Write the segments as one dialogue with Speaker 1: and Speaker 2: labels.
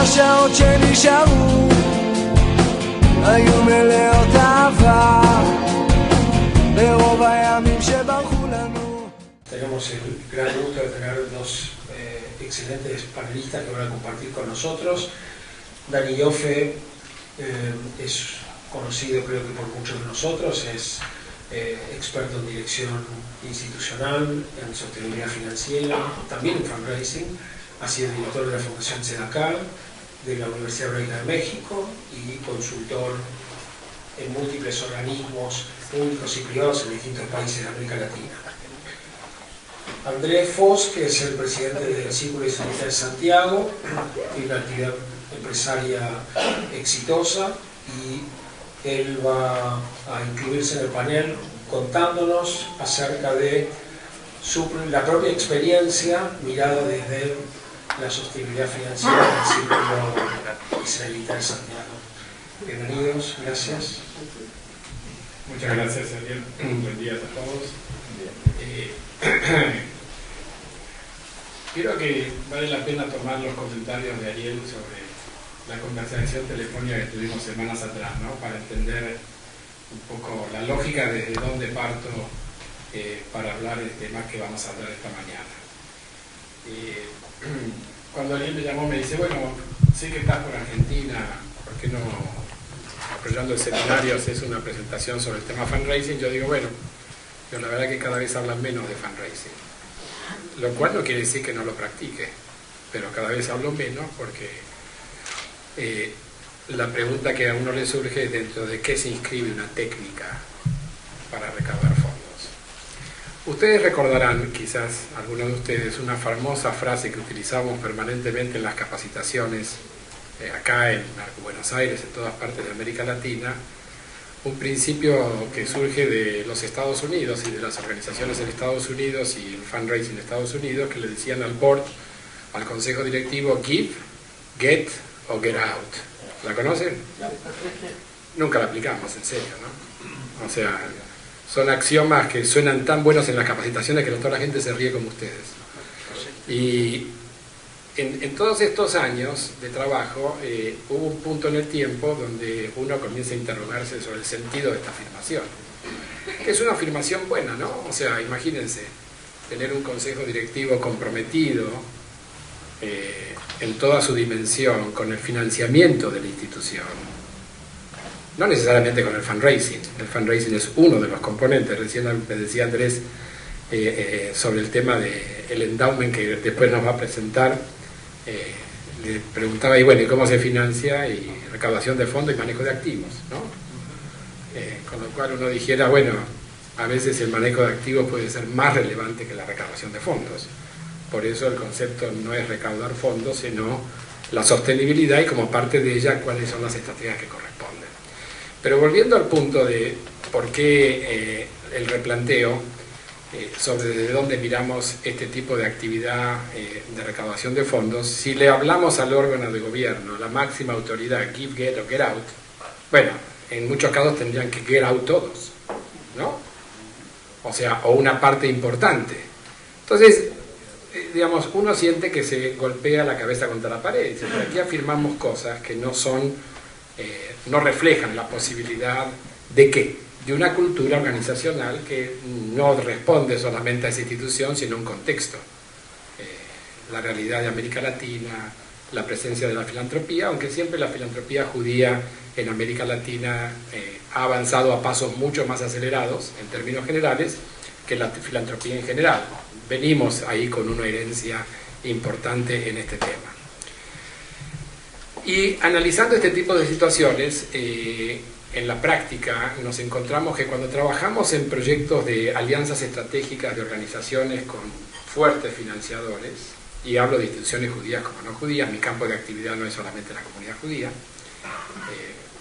Speaker 1: שהאוטשני שרו היו מלאות אהבה ברוב הימים שברחו לנו.
Speaker 2: Tenemos el gran gusto de tener dos excelentes panelistas que van a compartir con nosotros. Dani Ioffe es conocido, creo que por muchos de nosotros, es experto en dirección institucional, en sostenibilidad financiera, también en fundraising. Ha sido director de la Fundación Tzedakah, de la Universidad Hebrea de México y consultor en múltiples organismos públicos y privados en distintos países de América Latina. Andrés Foss, que es el presidente del Círculo de Ingeniería de Santiago, tiene una actividad empresaria exitosa y él va a incluirse en el panel contándonos acerca de la propia experiencia mirada desde la sostenibilidad financiera del Círculo Israelita de Santiago. Bienvenidos, gracias.
Speaker 3: Muchas gracias, Ariel. Buen día a todos. Creo que vale la pena tomar los comentarios de Ariel sobre la conversación telefónica que tuvimos semanas atrás, ¿no? Para entender un poco la lógica desde dónde parto para hablar del tema que vamos a hablar esta mañana. Cuando Ariel me llamó me dice, bueno, sé que estás por Argentina, ¿por qué no, apoyando el seminario, haces una presentación sobre el tema fundraising? Yo digo, bueno, pero la verdad que cada vez hablan menos de fundraising, lo cual no quiere decir que no lo practique, pero cada vez hablo menos porque la pregunta que a uno le surge es dentro de qué se inscribe una técnica para recaudar fondos. Ustedes recordarán, quizás algunos de ustedes, una famosa frase que utilizamos permanentemente en las capacitaciones acá en Buenos Aires, en todas partes de América Latina, un principio que surge de los Estados Unidos y de las organizaciones en Estados Unidos y el fundraising en Estados Unidos, que le decían al board, al consejo directivo, give, get o get out. ¿La conocen? Nunca la aplicamos, en serio, ¿no? O sea, son axiomas que suenan tan buenos en las capacitaciones que toda la gente se ríe como ustedes. Y en todos estos años de trabajo hubo un punto en el tiempo donde uno comienza a interrogarse sobre el sentido de esta afirmación, que es una afirmación buena, ¿no? O sea, imagínense, tener un consejo directivo comprometido en toda su dimensión con el financiamiento de la institución, no necesariamente con el fundraising. El fundraising es uno de los componentes. Recién me decía Andrés sobre el tema del endowment que después nos va a presentar. Le preguntaba, y bueno, ¿y cómo se financia? Y recaudación de fondos y manejo de activos, ¿no? Con lo cual uno dijera, bueno, a veces el manejo de activos puede ser más relevante que la recaudación de fondos. Por eso el concepto no es recaudar fondos, sino la sostenibilidad y como parte de ella cuáles son las estrategias que corresponden. Pero volviendo al punto de por qué el replanteo sobre desde dónde miramos este tipo de actividad de recaudación de fondos, si le hablamos al órgano de gobierno, la máxima autoridad, give, get o get out, bueno, en muchos casos tendrían que get out todos, ¿no? O sea, o una parte importante. Entonces, digamos, uno siente que se golpea la cabeza contra la pared. Dice, pero aquí afirmamos cosas que no son, no reflejan la posibilidad de ¿qué? De una cultura organizacional que no responde solamente a esa institución, sino a un contexto. La realidad de América Latina, la presencia de la filantropía, aunque siempre la filantropía judía en América Latina ha avanzado a pasos mucho más acelerados, en términos generales, que la filantropía en general. Venimos ahí con una herencia importante en este tema. Y analizando este tipo de situaciones, en la práctica nos encontramos que cuando trabajamos en proyectos de alianzas estratégicas de organizaciones con fuertes financiadores, y hablo de instituciones judías como no judías, mi campo de actividad no es solamente la comunidad judía,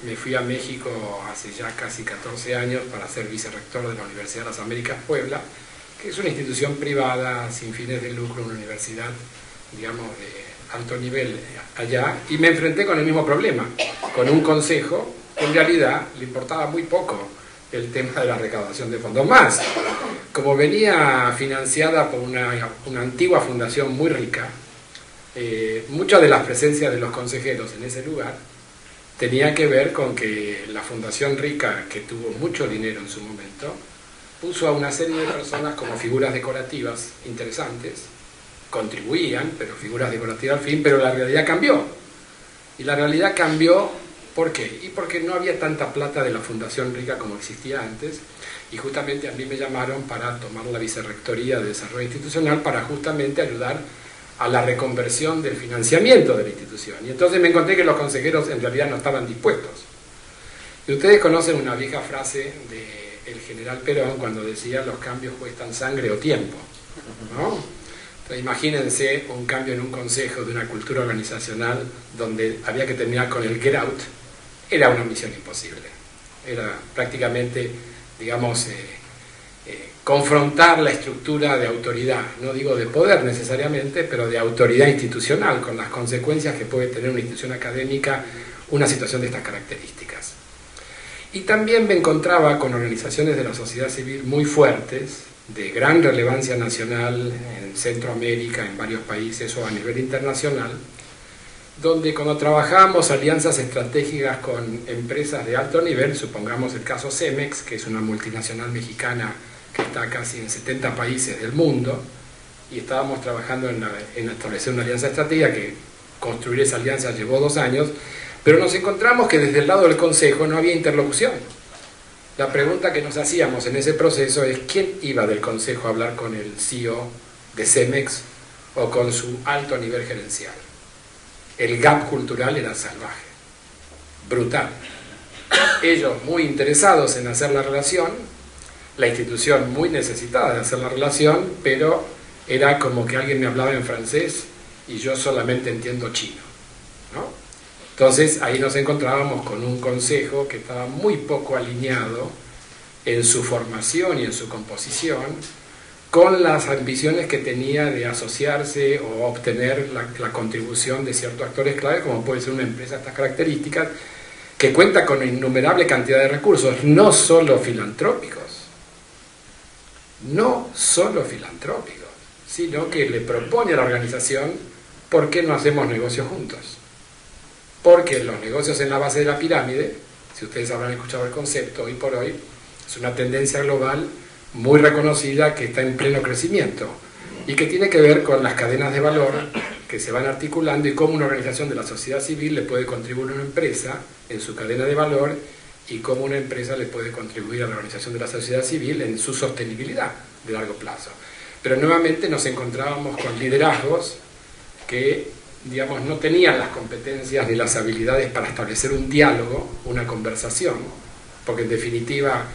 Speaker 3: me fui a México hace ya casi 14 años para ser vicerrector de la Universidad de las Américas Puebla, que es una institución privada sin fines de lucro, una universidad, digamos, de alto nivel allá, y me enfrenté con el mismo problema, con un consejo que en realidad le importaba muy poco el tema de la recaudación de fondos. Más, como venía financiada por una antigua fundación muy rica, muchas de las presencias de los consejeros en ese lugar tenía que ver con que la Fundación Rica, que tuvo mucho dinero en su momento, puso a una serie de personas como figuras decorativas interesantes, contribuían, pero figuras decorativas al fin, pero la realidad cambió. Y la realidad cambió, ¿por qué? Y porque no había tanta plata de la Fundación Rica como existía antes, y justamente a mí me llamaron para tomar la vicerrectoría de Desarrollo Institucional para justamente ayudar a la reconversión del financiamiento de la institución. Y entonces me encontré que los consejeros en realidad no estaban dispuestos. Y ustedes conocen una vieja frase del general Perón cuando decía: los cambios cuestan sangre o tiempo, ¿no? Entonces, imagínense un cambio en un consejo de una cultura organizacional donde había que terminar con el get out. Era una misión imposible. Era prácticamente, digamos, confrontar la estructura de autoridad, no digo de poder necesariamente, pero de autoridad institucional, con las consecuencias que puede tener una institución académica una situación de estas características. Y también me encontraba con organizaciones de la sociedad civil muy fuertes, de gran relevancia nacional en Centroamérica, en varios países o a nivel internacional, donde cuando trabajábamos alianzas estratégicas con empresas de alto nivel, supongamos el caso Cemex, que es una multinacional mexicana que está casi en 70 países del mundo, y estábamos trabajando en establecer una alianza estratégica, que construir esa alianza llevó 2 años, pero nos encontramos que desde el lado del Consejo no había interlocución. La pregunta que nos hacíamos en ese proceso es: ¿quién iba del Consejo a hablar con el CEO de Cemex o con su alto nivel gerencial? El gap cultural era salvaje, brutal. Ellos muy interesados en hacer la relación, la institución muy necesitada de hacer la relación, pero era como que alguien me hablaba en francés y yo solamente entiendo chino, ¿no? Entonces ahí nos encontrábamos con un consejo que estaba muy poco alineado en su formación y en su composición con las ambiciones que tenía de asociarse o obtener la contribución de ciertos actores clave, como puede ser una empresa de estas características, que cuenta con innumerable cantidad de recursos, no solo filantrópicos, sino que le propone a la organización: ¿por qué no hacemos negocios juntos? Porque los negocios en la base de la pirámide, si ustedes habrán escuchado el concepto, hoy por hoy es una tendencia global muy reconocida que está en pleno crecimiento y que tiene que ver con las cadenas de valor que se van articulando y cómo una organización de la sociedad civil le puede contribuir a una empresa en su cadena de valor y cómo una empresa le puede contribuir a la organización de la sociedad civil en su sostenibilidad de largo plazo. Pero nuevamente nos encontrábamos con liderazgos que, digamos, no tenían las competencias ni las habilidades para establecer un diálogo, una conversación, porque en definitiva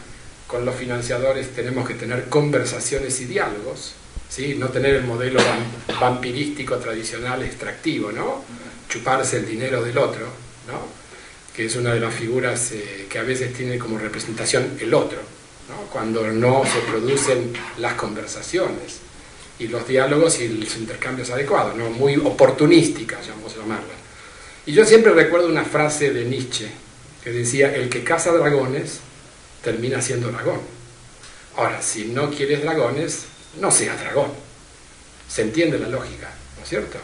Speaker 3: con los financiadores tenemos que tener conversaciones y diálogos, ¿sí? No tener el modelo vampirístico tradicional extractivo, ¿no? Chuparse el dinero del otro, ¿no? Que es una de las figuras que a veces tiene como representación el otro, ¿no? Cuando no se producen las conversaciones y los diálogos y los intercambios adecuados, ¿no? Muy oportunísticas, vamos a llamarla. Y yo siempre recuerdo una frase de Nietzsche que decía: el que caza dragones termina siendo dragón. Ahora, si no quieres dragones, no seas dragón. Se entiende la lógica, ¿no es cierto?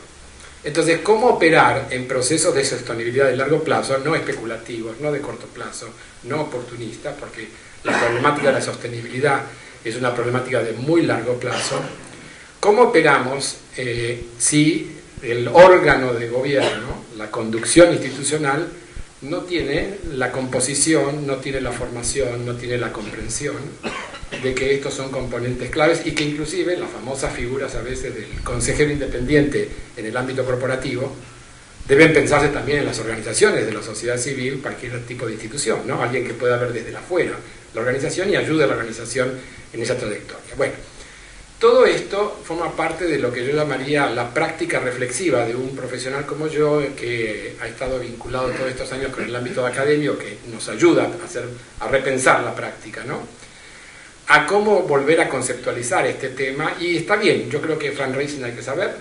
Speaker 3: Entonces, ¿cómo operar en procesos de sostenibilidad de largo plazo, no especulativos, no de corto plazo, no oportunistas? Porque la problemática de la sostenibilidad es una problemática de muy largo plazo. ¿Cómo operamos si el órgano de gobierno, la conducción institucional, no tiene la composición, no tiene la formación, no tiene la comprensión de que estos son componentes claves y que inclusive las famosas figuras a veces del consejero independiente en el ámbito corporativo deben pensarse también en las organizaciones de la sociedad civil, cualquier tipo de institución, ¿no? Alguien que pueda ver desde afuera la organización y ayude a la organización en esa trayectoria. Bueno, todo esto forma parte de lo que yo llamaría la práctica reflexiva de un profesional como yo, que ha estado vinculado todos estos años con el ámbito académico, que nos ayuda a repensar la práctica, ¿no? A cómo volver a conceptualizar este tema. Y está bien, yo creo que fundraising hay que saber,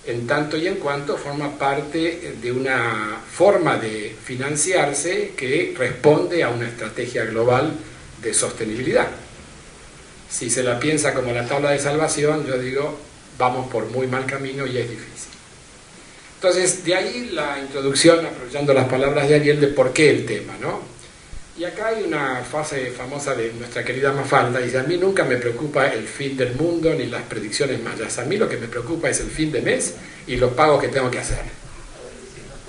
Speaker 3: en tanto y en cuanto forma parte de una forma de financiarse que responde a una estrategia global de sostenibilidad. Si se la piensa como la tabla de salvación, yo digo, vamos por muy mal camino y es difícil. Entonces, de ahí la introducción, aprovechando las palabras de Ariel, de por qué el tema, ¿no? Y acá hay una frase famosa de nuestra querida Mafalda, dice: a mí nunca me preocupa el fin del mundo ni las predicciones mayas, a mí lo que me preocupa es el fin de mes y los pagos que tengo que hacer.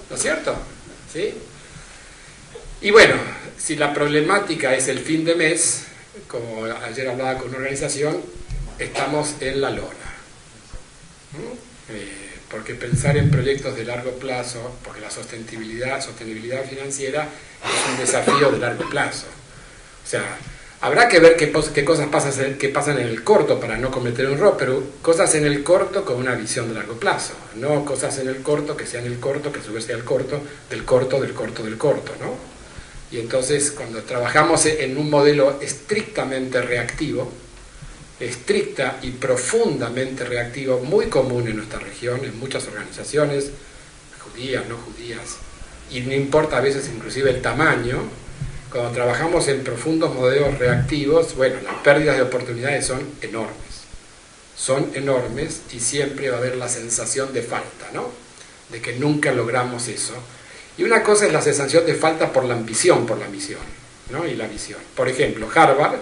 Speaker 3: ¿No es cierto? ¿Sí? Y bueno, si la problemática es el fin de mes, como ayer hablaba con una organización, estamos en la lona. Porque pensar en proyectos de largo plazo, porque la sostenibilidad financiera es un desafío de largo plazo. O sea, habrá que ver qué cosas pasan en el corto para no cometer un error, pero cosas en el corto con una visión de largo plazo, no cosas en el corto que sean el corto, que a su vez sea el corto, del corto, ¿no? Y entonces, cuando trabajamos en un modelo estrictamente reactivo, estricta y profundamente reactivo, muy común en nuestra región, en muchas organizaciones, judías, no judías, y no importa a veces inclusive el tamaño, cuando trabajamos en profundos modelos reactivos, bueno, las pérdidas de oportunidades son enormes y siempre va a haber la sensación de falta, ¿no? De que nunca logramos eso. Y una cosa es la sensación de falta por la ambición, por la misión, ¿no? Y la visión. Por ejemplo, Harvard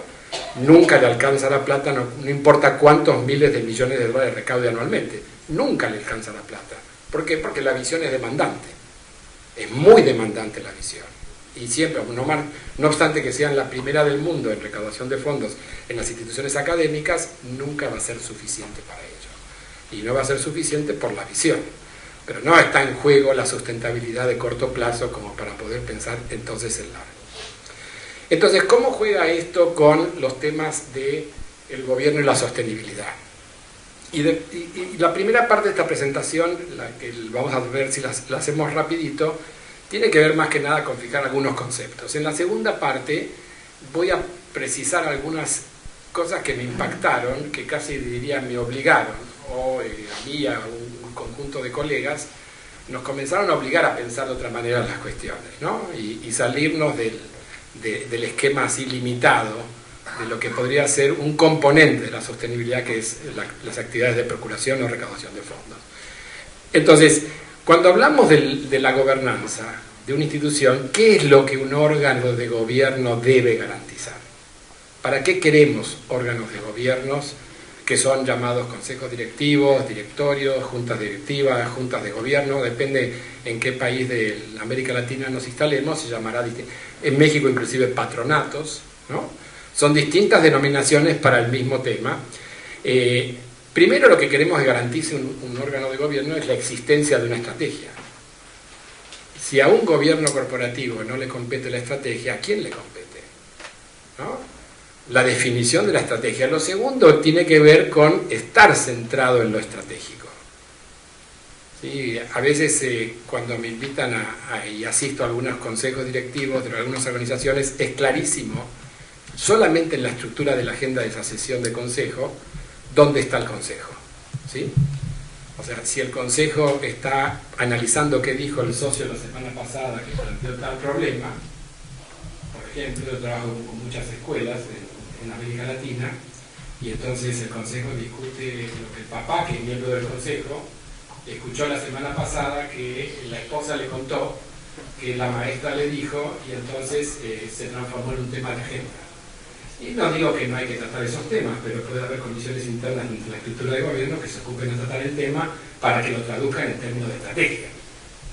Speaker 3: nunca le alcanza la plata, no importa cuántos miles de millones de dólares recaude anualmente, nunca le alcanza la plata. ¿Por qué? Porque la visión es demandante, es muy demandante la visión. Y siempre, no obstante que sean la primera del mundo en recaudación de fondos en las instituciones académicas, nunca va a ser suficiente para ello. Y no va a ser suficiente por la visión. Pero no está en juego la sustentabilidad de corto plazo como para poder pensar entonces en largo. Entonces, ¿cómo juega esto con los temas del gobierno y la sostenibilidad? Y la primera parte de esta presentación, la que vamos a ver si la hacemos rapidito, tiene que ver más que nada con fijar algunos conceptos. En la segunda parte voy a precisar algunas cosas que me impactaron, que casi diría me obligaron, o a mí y a un conjunto de colegas, nos comenzaron a obligar a pensar de otra manera las cuestiones, ¿no? Y salirnos del esquema así limitado de lo que podría ser un componente de la sostenibilidad, que es las actividades de procuración o recaudación de fondos. Entonces, cuando hablamos de la gobernanza de una institución, ¿qué es lo que un órgano de gobierno debe garantizar? ¿Para qué queremos órganos de gobiernos que son llamados consejos directivos, directorios, juntas directivas, juntas de gobierno? Depende en qué país de América Latina nos instalemos, se llamará, en México inclusive patronatos, ¿no? Son distintas denominaciones para el mismo tema. Primero, lo que queremos que garantice un órgano de gobierno es la existencia de una estrategia. Si a un gobierno corporativo no le compete la estrategia, ¿a quién le compete? ¿No? La definición de la estrategia. Lo segundo tiene que ver con estar centrado en lo estratégico. ¿Sí? A veces cuando me invitan y asisto a algunos consejos directivos de algunas organizaciones, es clarísimo, solamente en la estructura de la agenda de esa sesión de consejo, ¿dónde está el consejo? ¿Sí? O sea, si el consejo está analizando qué dijo el socio la semana pasada que planteó tal problema, por ejemplo, yo trabajo con muchas escuelas en América Latina, y entonces el consejo discute lo que el papá, que es miembro del consejo, escuchó la semana pasada que la esposa le contó que la maestra le dijo, y entonces se transformó en un tema de agenda. Y no digo que no hay que tratar esos temas, pero puede haber condiciones internas en la estructura de gobierno que se ocupen de tratar el tema para que lo traduzcan en términos de estrategia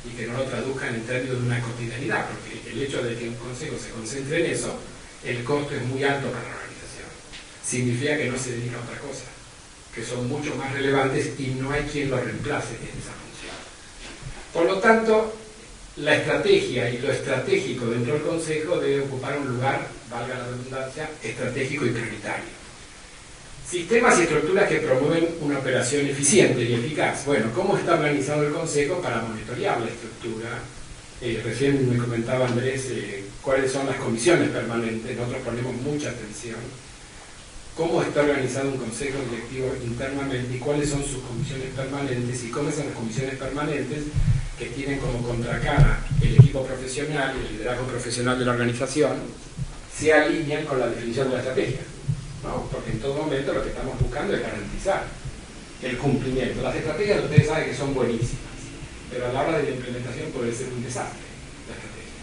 Speaker 3: y que no lo traduzcan en términos de una cotidianidad, porque el hecho de que un consejo se concentre en eso, el costo es muy alto para la organización. Significa que no se dedica a otra cosa, que son mucho más relevantes y no hay quien lo reemplace en esa función. Por lo tanto, la estrategia y lo estratégico dentro del consejo debe ocupar un lugar, valga la redundancia, estratégico y prioritario. Sistemas y estructuras que promueven una operación eficiente y eficaz. Bueno, ¿cómo está organizado el consejo para monitorear la estructura? Recién me comentaba Andrés cuáles son las comisiones permanentes, nosotros ponemos mucha atención. ¿Cómo está organizado un consejo directivo internamente y cuáles son sus comisiones permanentes y cómo son las comisiones permanentes que tienen como contracara el equipo profesional y el liderazgo profesional de la organización se alinean con la definición de la estrategia, ¿no? Porque en todo momento lo que estamos buscando es garantizar el cumplimiento. Las estrategias ustedes saben que son buenísimas, pero a la hora de la implementación puede ser un desastre la estrategia.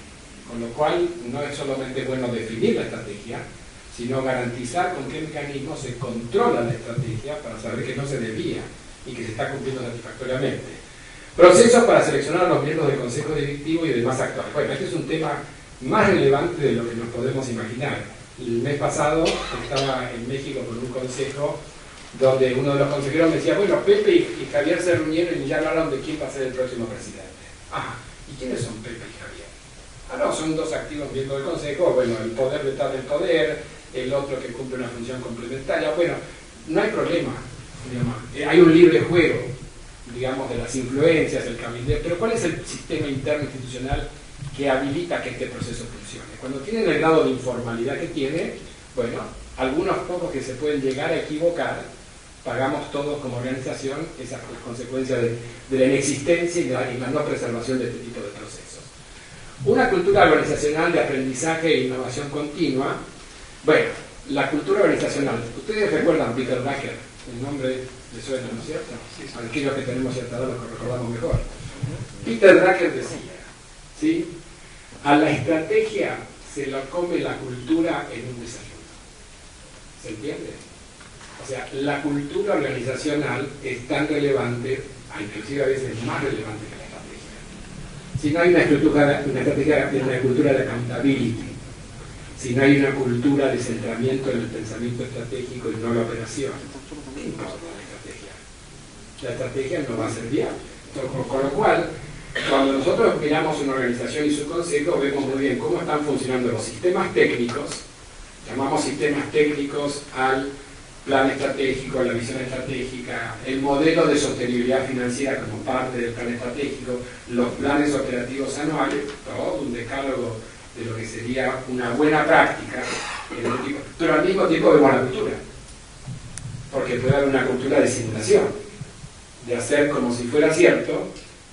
Speaker 3: Con lo cual no es solamente bueno definir la estrategia, sino garantizar con qué mecanismos se controla la estrategia para saber que no se desvía y que se está cumpliendo satisfactoriamente. Procesos para seleccionar a los miembros del Consejo Directivo y demás actores. Bueno, este es un tema más relevante de lo que nos podemos imaginar. El mes pasado estaba en México con un consejo donde uno de los consejeros me decía, bueno, Pepe y Javier se reunieron y ya hablaron de quién va a ser el próximo presidente. Ah, ¿y quiénes son Pepe y Javier? Ah, no, son dos activos miembros del consejo, bueno, el poder detrás del poder, el otro que cumple una función complementaria. Bueno, no hay problema, digamos, hay un libre juego, digamos, de las influencias, el cabildeo, pero ¿cuál es el sistema interno institucional que habilita que este proceso funcione? Cuando tienen el grado de informalidad que tiene, bueno, algunos pocos que se pueden llegar a equivocar, pagamos todos como organización esas consecuencias de la inexistencia y la no preservación de este tipo de procesos. Una cultura organizacional de aprendizaje e innovación continua. Bueno, la cultura organizacional, ustedes recuerdan Peter Drucker, el nombre le suena, ¿no es cierto? Aquellos que tenemos cierta edad lo recordamos mejor. Peter Drucker decía, ¿sí?, a la estrategia se la come la cultura en un desayuno. ¿Se entiende? O sea, la cultura organizacional es tan relevante, inclusive a veces más relevante que la estrategia. Si no hay una estrategia, es una cultura de accountability. Si no hay una cultura de centramiento en el pensamiento estratégico y no la operación, ¿qué importa la estrategia? La estrategia no va a ser viable. Con lo cual, cuando nosotros miramos una organización y su consejo, vemos muy bien cómo están funcionando los sistemas técnicos. Llamamos sistemas técnicos al plan estratégico, a la visión estratégica, el modelo de sostenibilidad financiera como parte del plan estratégico, los planes operativos anuales, todo un decálogo de lo que sería una buena práctica, pero al mismo tiempo vemos la cultura, porque puede haber una cultura de simulación, de hacer como si fuera cierto,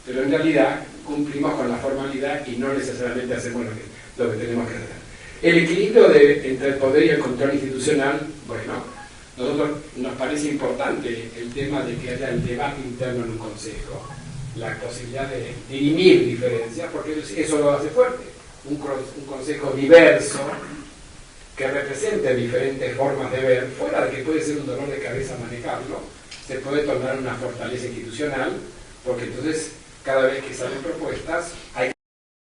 Speaker 3: pero en realidad cumplimos con la formalidad y no necesariamente hacemos lo que tenemos que hacer. El equilibrio entre el poder y el control institucional, bueno, nosotros nos parece importante el tema de que haya el debate interno en un consejo, la posibilidad de dirimir diferencias, porque eso lo hace fuerte. Un consejo diverso que represente diferentes formas de ver, fuera de que puede ser un dolor de cabeza manejarlo, se puede tornar una fortaleza institucional, porque entonces cada vez que salen propuestas hay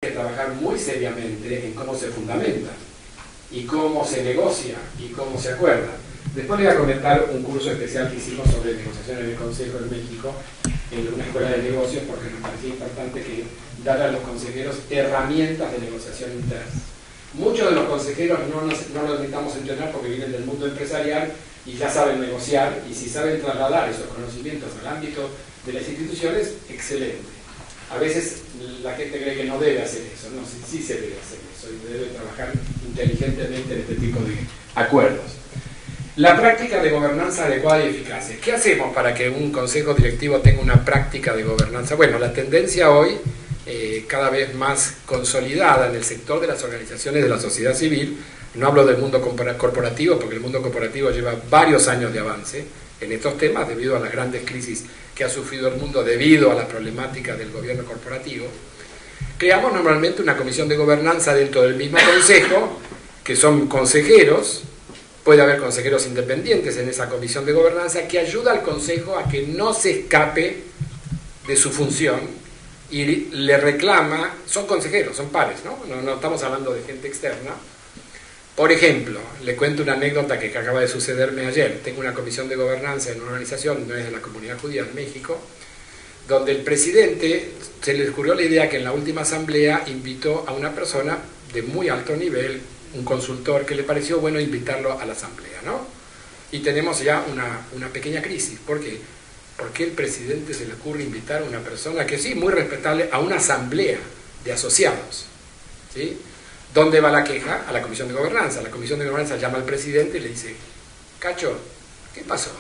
Speaker 3: que trabajar muy seriamente en cómo se fundamenta y cómo se negocia y cómo se acuerda. Después les voy a comentar un curso especial que hicimos sobre negociación en el Consejo de México en una escuela de negocios, porque nos parecía importante que dar a los consejeros herramientas de negociación interna. Muchos de los consejeros no los necesitamos entrenar porque vienen del mundo empresarial y ya saben negociar, y si saben trasladar esos conocimientos al ámbito de las instituciones, excelente. A veces la gente cree que no debe hacer eso, no, sí se debe hacer eso y debe trabajar inteligentemente en este tipo de acuerdos. La práctica de gobernanza adecuada y eficaz. ¿Qué hacemos para que un consejo directivo tenga una práctica de gobernanza? Bueno, la tendencia hoy, cada vez más consolidada en el sector de las organizaciones de la sociedad civil, no hablo del mundo corporativo, porque el mundo corporativo lleva varios años de avance en estos temas debido a las grandes crisis que ha sufrido el mundo debido a la problemática del gobierno corporativo. Creamos normalmente una comisión de gobernanza dentro del mismo consejo, que son consejeros. Puede haber consejeros independientes en esa comisión de gobernanza que ayuda al consejo a que no se escape de su función y le reclama, son consejeros, son pares, no estamos hablando de gente externa. Por ejemplo, le cuento una anécdota que acaba de sucederme ayer. Tengo una comisión de gobernanza en una organización, no es de la comunidad judía en México, donde el presidente se le ocurrió la idea que en la última asamblea invitó a una persona de muy alto nivel, un consultor, que le pareció bueno invitarlo a la asamblea, ¿no? Y tenemos ya una pequeña crisis. ¿Por qué? ¿Por qué el presidente se le ocurre invitar a una persona que sí, muy respetable, a una asamblea de asociados? ¿Sí? ¿Dónde va la queja? A la comisión de gobernanza. La comisión de gobernanza llama al presidente y le dice: Cacho, ¿qué pasó?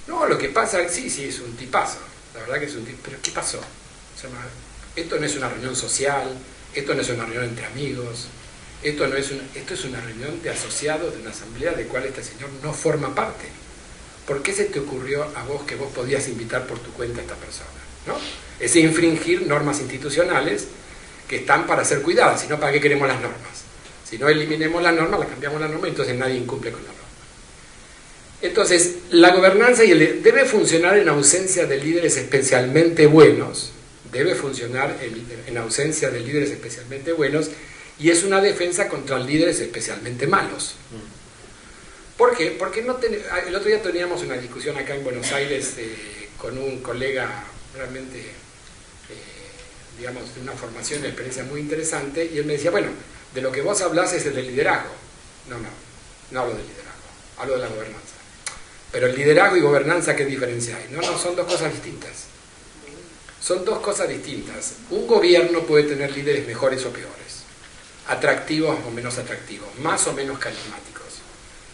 Speaker 3: No, lo que pasa, sí, es un tipazo. La verdad que es un tipazo. ¿Pero qué pasó? O sea, esto no es una reunión social, esto no es una reunión entre amigos, esto es una reunión de asociados de una asamblea de cual este señor no forma parte. ¿Por qué se te ocurrió a vos que vos podías invitar por tu cuenta a esta persona? ¿No? es infringir normas institucionales que están para ser cuidadas, si no, ¿para qué queremos las normas? Si no eliminemos las normas, las cambiamos la norma, entonces nadie incumple con la norma. Entonces, la gobernanza debe funcionar en ausencia de líderes especialmente buenos, debe funcionar en ausencia de líderes especialmente buenos, y es una defensa contra líderes especialmente malos. ¿Por qué? Porque el otro día teníamos una discusión acá en Buenos Aires con un colega realmente, digamos, de una formación y experiencia muy interesante, y él me decía, bueno, de lo que vos hablás es del liderazgo. No hablo del liderazgo, hablo de la gobernanza. Pero el liderazgo y gobernanza, ¿qué diferencia hay? No, son dos cosas distintas. Son dos cosas distintas. Un gobierno puede tener líderes mejores o peores, atractivos o menos atractivos, más o menos carismáticos,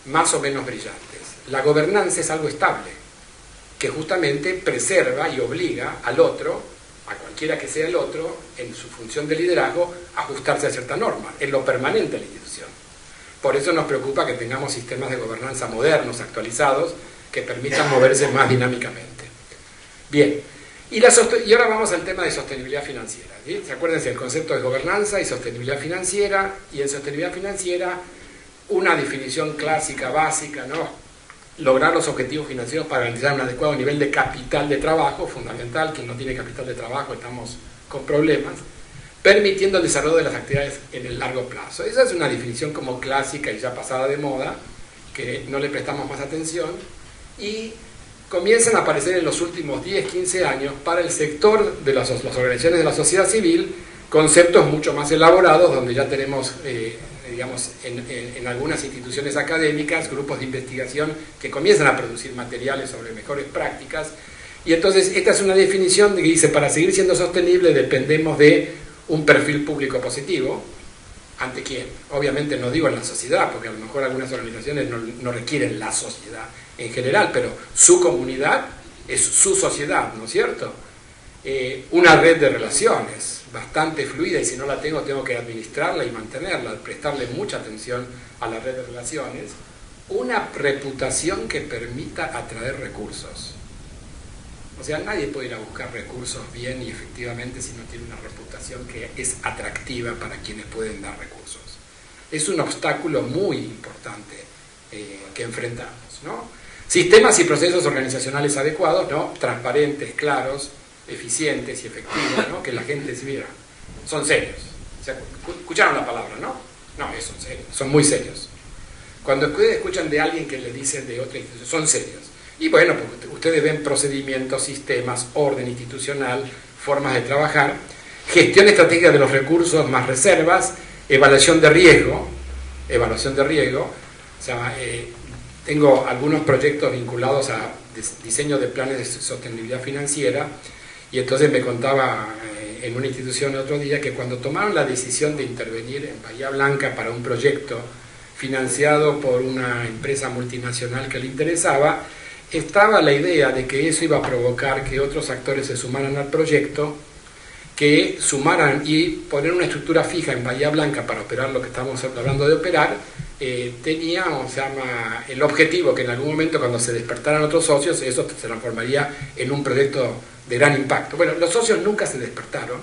Speaker 3: más o menos brillantes. La gobernanza es algo estable, que justamente preserva y obliga al otro, a cualquiera que sea el otro, en su función de liderazgo, a ajustarse a cierta norma, en lo permanente de la institución. Por eso nos preocupa que tengamos sistemas de gobernanza modernos, actualizados, que permitan moverse más dinámicamente. Bien, y ahora vamos al tema de sostenibilidad financiera. ¿Sí? ¿Se acuerdan del concepto de gobernanza y sostenibilidad financiera? Y en sostenibilidad financiera, una definición clásica, básica, ¿no? Lograr los objetivos financieros para garantizar un adecuado nivel de capital de trabajo, fundamental. Quien no tiene capital de trabajo estamos con problemas, permitiendo el desarrollo de las actividades en el largo plazo. Esa es una definición como clásica y ya pasada de moda, que no le prestamos más atención, y comienzan a aparecer en los últimos 10, 15 años para el sector de las organizaciones de la sociedad civil conceptos mucho más elaborados, donde ya tenemos, digamos, en algunas instituciones académicas, grupos de investigación que comienzan a producir materiales sobre mejores prácticas. Y entonces esta es una definición que dice, para seguir siendo sostenible dependemos de un perfil público positivo. ¿Ante quién? Obviamente no digo en la sociedad, porque a lo mejor algunas organizaciones no requieren la sociedad en general, pero su comunidad es su sociedad, ¿no es cierto? Una red de relaciones bastante fluida, y si no la tengo que administrarla y mantenerla, prestarle mucha atención a la red de relaciones. Una reputación que permita atraer recursos. O sea, nadie puede ir a buscar recursos bien y efectivamente si no tiene una reputación que es atractiva para quienes pueden dar recursos. Es un obstáculo muy importante que enfrentamos, ¿no? Sistemas y procesos organizacionales adecuados, ¿no? Transparentes, claros, eficientes y efectivos, ¿no? Que la gente se mira. Son serios. O sea, escucharon la palabra, ¿no? No, son serios, son muy serios. Cuando ustedes escuchan de alguien que le dicen de otra institución, son serios. Y bueno, porque ustedes ven procedimientos, sistemas, orden institucional, formas de trabajar, gestión estratégica de los recursos más reservas, evaluación de riesgo. O sea, tengo algunos proyectos vinculados a diseño de planes de sostenibilidad financiera, y entonces me contaba en una institución el otro día que cuando tomaron la decisión de intervenir en Bahía Blanca para un proyecto financiado por una empresa multinacional que le interesaba, estaba la idea de que eso iba a provocar que otros actores se sumaran al proyecto, que sumaran y poner una estructura fija en Bahía Blanca para operar lo que estamos hablando de operar. Tenía, el objetivo que en algún momento, cuando se despertaran otros socios, eso se transformaría en un proyecto de gran impacto. Bueno, los socios nunca se despertaron,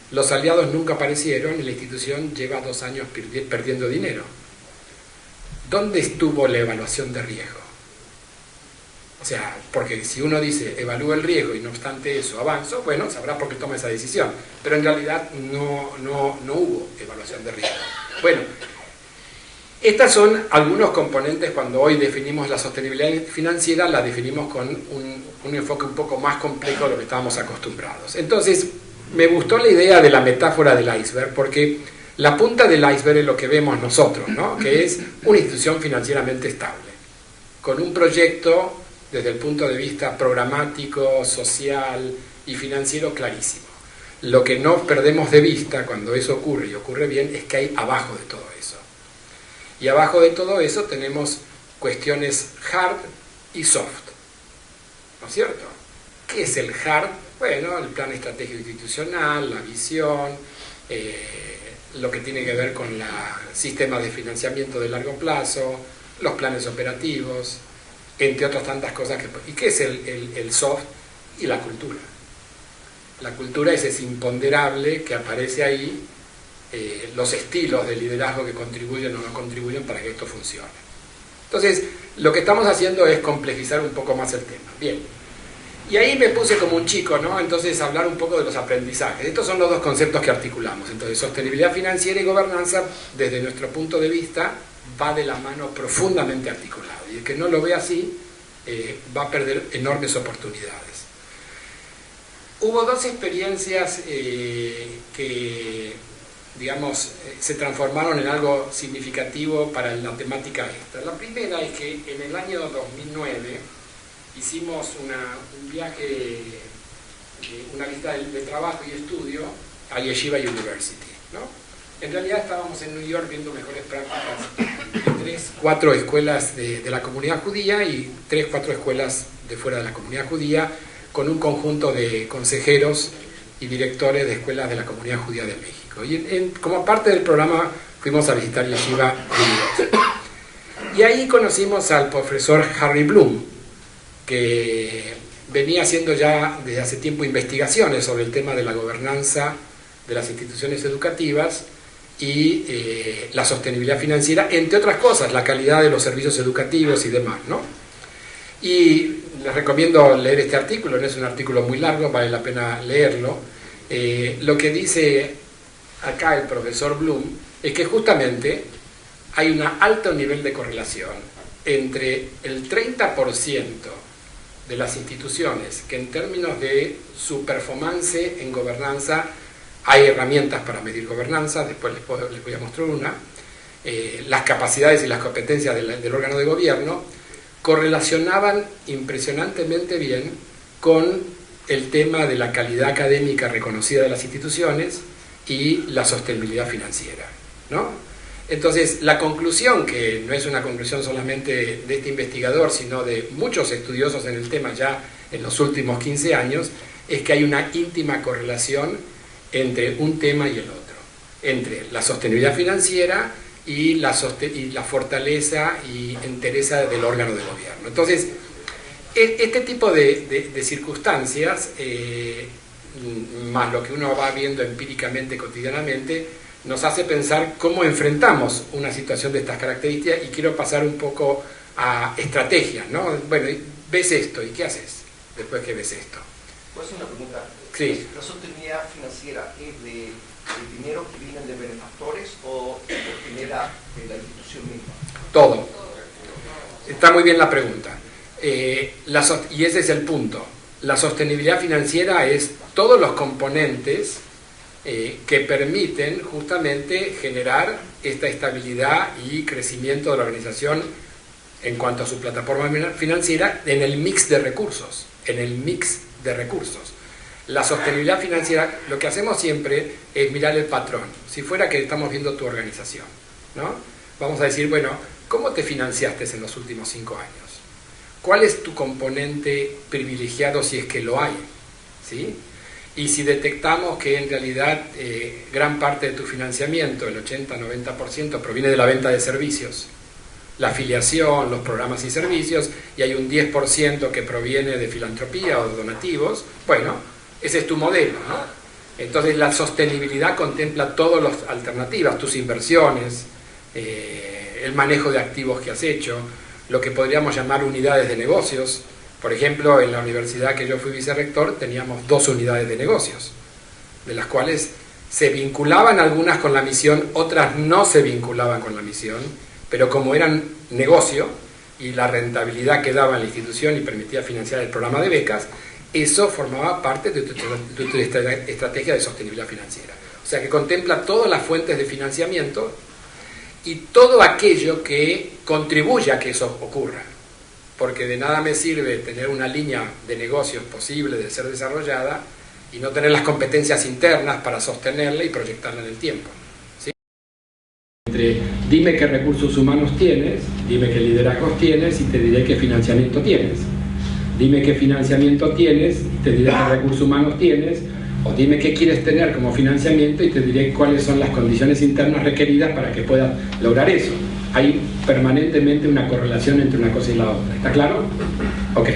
Speaker 3: los aliados nunca aparecieron y la institución lleva 2 años perdiendo dinero. ¿Dónde estuvo la evaluación de riesgo? O sea, porque si uno dice evalúa el riesgo y no obstante eso avanzo, bueno, sabrá por qué toma esa decisión, pero en realidad no hubo evaluación de riesgo. Bueno, estas son algunos componentes. Cuando hoy definimos la sostenibilidad financiera, la definimos con un enfoque un poco más complejo de lo que estábamos acostumbrados. Entonces, me gustó la idea de la metáfora del iceberg, porque la punta del iceberg es lo que vemos nosotros, ¿no? Que es una institución financieramente estable, con un proyecto desde el punto de vista programático, social y financiero clarísimo. Lo que no perdemos de vista cuando eso ocurre, y ocurre bien, es que hay abajo de todo eso. Y abajo de todo eso tenemos cuestiones hard y soft, ¿no es cierto? ¿Qué es el hard? Bueno, el plan estratégico institucional, la visión, lo que tiene que ver con el sistema de financiamiento de largo plazo, los planes operativos, entre otras tantas cosas. ¿Y qué es el soft? Y la cultura. La cultura es ese imponderable que aparece ahí, los estilos de liderazgo que contribuyen o no contribuyen para que esto funcione. Entonces, lo que estamos haciendo es complejizar un poco más el tema. Bien. Y ahí me puse como un chico, ¿no? Entonces, hablar un poco de los aprendizajes. Estos son los dos conceptos que articulamos. Entonces, sostenibilidad financiera y gobernanza, desde nuestro punto de vista, va de la mano profundamente articulado. Y el que no lo ve así, va a perder enormes oportunidades. Hubo dos experiencias que, digamos, se transformaron en algo significativo para la temática esta. La primera es que en el año 2009 hicimos un viaje, una visita de trabajo y estudio a Yeshiva University, ¿no? En realidad estábamos en New York viendo mejores prácticas de 3-4 escuelas de la comunidad judía y 3-4 escuelas de fuera de la comunidad judía, con un conjunto de consejeros y directores de escuelas de la comunidad judía de México. Y como parte del programa fuimos a visitar Yeshiva University. Y ahí conocimos al profesor Harry Bloom, que venía haciendo ya desde hace tiempo investigaciones sobre el tema de la gobernanza de las instituciones educativas y la sostenibilidad financiera, entre otras cosas, la calidad de los servicios educativos y demás, ¿no? Y les recomiendo leer este artículo, no es un artículo muy largo, vale la pena leerlo. Lo que dice acá el profesor Bloom es que justamente hay un alto nivel de correlación entre el 30% de las instituciones que en términos de su performance en gobernanza, hay herramientas para medir gobernanza, después les voy a mostrar una, las capacidades y las competencias del órgano de gobierno, correlacionaban impresionantemente bien con el tema de la calidad académica reconocida de las instituciones y la sostenibilidad financiera, ¿no? Entonces, la conclusión, que no es una conclusión solamente de este investigador, sino de muchos estudiosos en el tema ya en los últimos 15 años, es que hay una íntima correlación entre un tema y el otro, entre la sostenibilidad financiera y la fortaleza y entereza del órgano de gobierno. Entonces, este tipo de circunstancias, más lo que uno va viendo empíricamente, cotidianamente, nos hace pensar cómo enfrentamos una situación de estas características, y quiero pasar un poco a estrategias, ¿no? Bueno, ves esto, ¿y qué haces después que ves esto?
Speaker 4: ¿Puedo hacer una pregunta?
Speaker 3: Sí.
Speaker 4: ¿La sostenibilidad financiera es del dinero que viene de benefactores o genera la institución misma?
Speaker 3: Todo. Está muy bien la pregunta. Y ese es el punto. La sostenibilidad financiera es todos los componentes que permiten justamente generar esta estabilidad y crecimiento de la organización en cuanto a su plataforma financiera en el mix de recursos. La sostenibilidad financiera, lo que hacemos siempre es mirar el patrón. Si fuera que estamos viendo tu organización, ¿no? Vamos a decir, bueno, ¿cómo te financiaste en los últimos 5 años? ¿Cuál es tu componente privilegiado si es que lo hay? ¿Sí? Y si detectamos que en realidad gran parte de tu financiamiento, el 80-90%, proviene de la venta de servicios, la afiliación, los programas y servicios, y hay un 10% que proviene de filantropía o de donativos, bueno, ese es tu modelo, ¿no? Entonces la sostenibilidad contempla todas las alternativas, tus inversiones, el manejo de activos que has hecho, lo que podríamos llamar unidades de negocios. Por ejemplo, en la universidad que yo fui vicerrector teníamos 2 unidades de negocios, de las cuales se vinculaban algunas con la misión, otras no se vinculaban con la misión, pero como eran negocio y la rentabilidad que daba la institución y permitía financiar el programa de becas, eso formaba parte de tu estrategia de sostenibilidad financiera. O sea que contempla todas las fuentes de financiamiento y todo aquello que contribuye a que eso ocurra. Porque de nada me sirve tener una línea de negocios posible de ser desarrollada y no tener las competencias internas para sostenerla y proyectarla en el tiempo. ¿Sí? Entre dime qué recursos humanos tienes, dime qué liderazgos tienes y te diré qué financiamiento tienes. Dime qué financiamiento tienes y te diré qué recursos humanos tienes, o dime qué quieres tener como financiamiento y te diré cuáles son las condiciones internas requeridas para que puedas lograr eso. Hay permanentemente una correlación entre una cosa y la otra. ¿Está claro? Ok.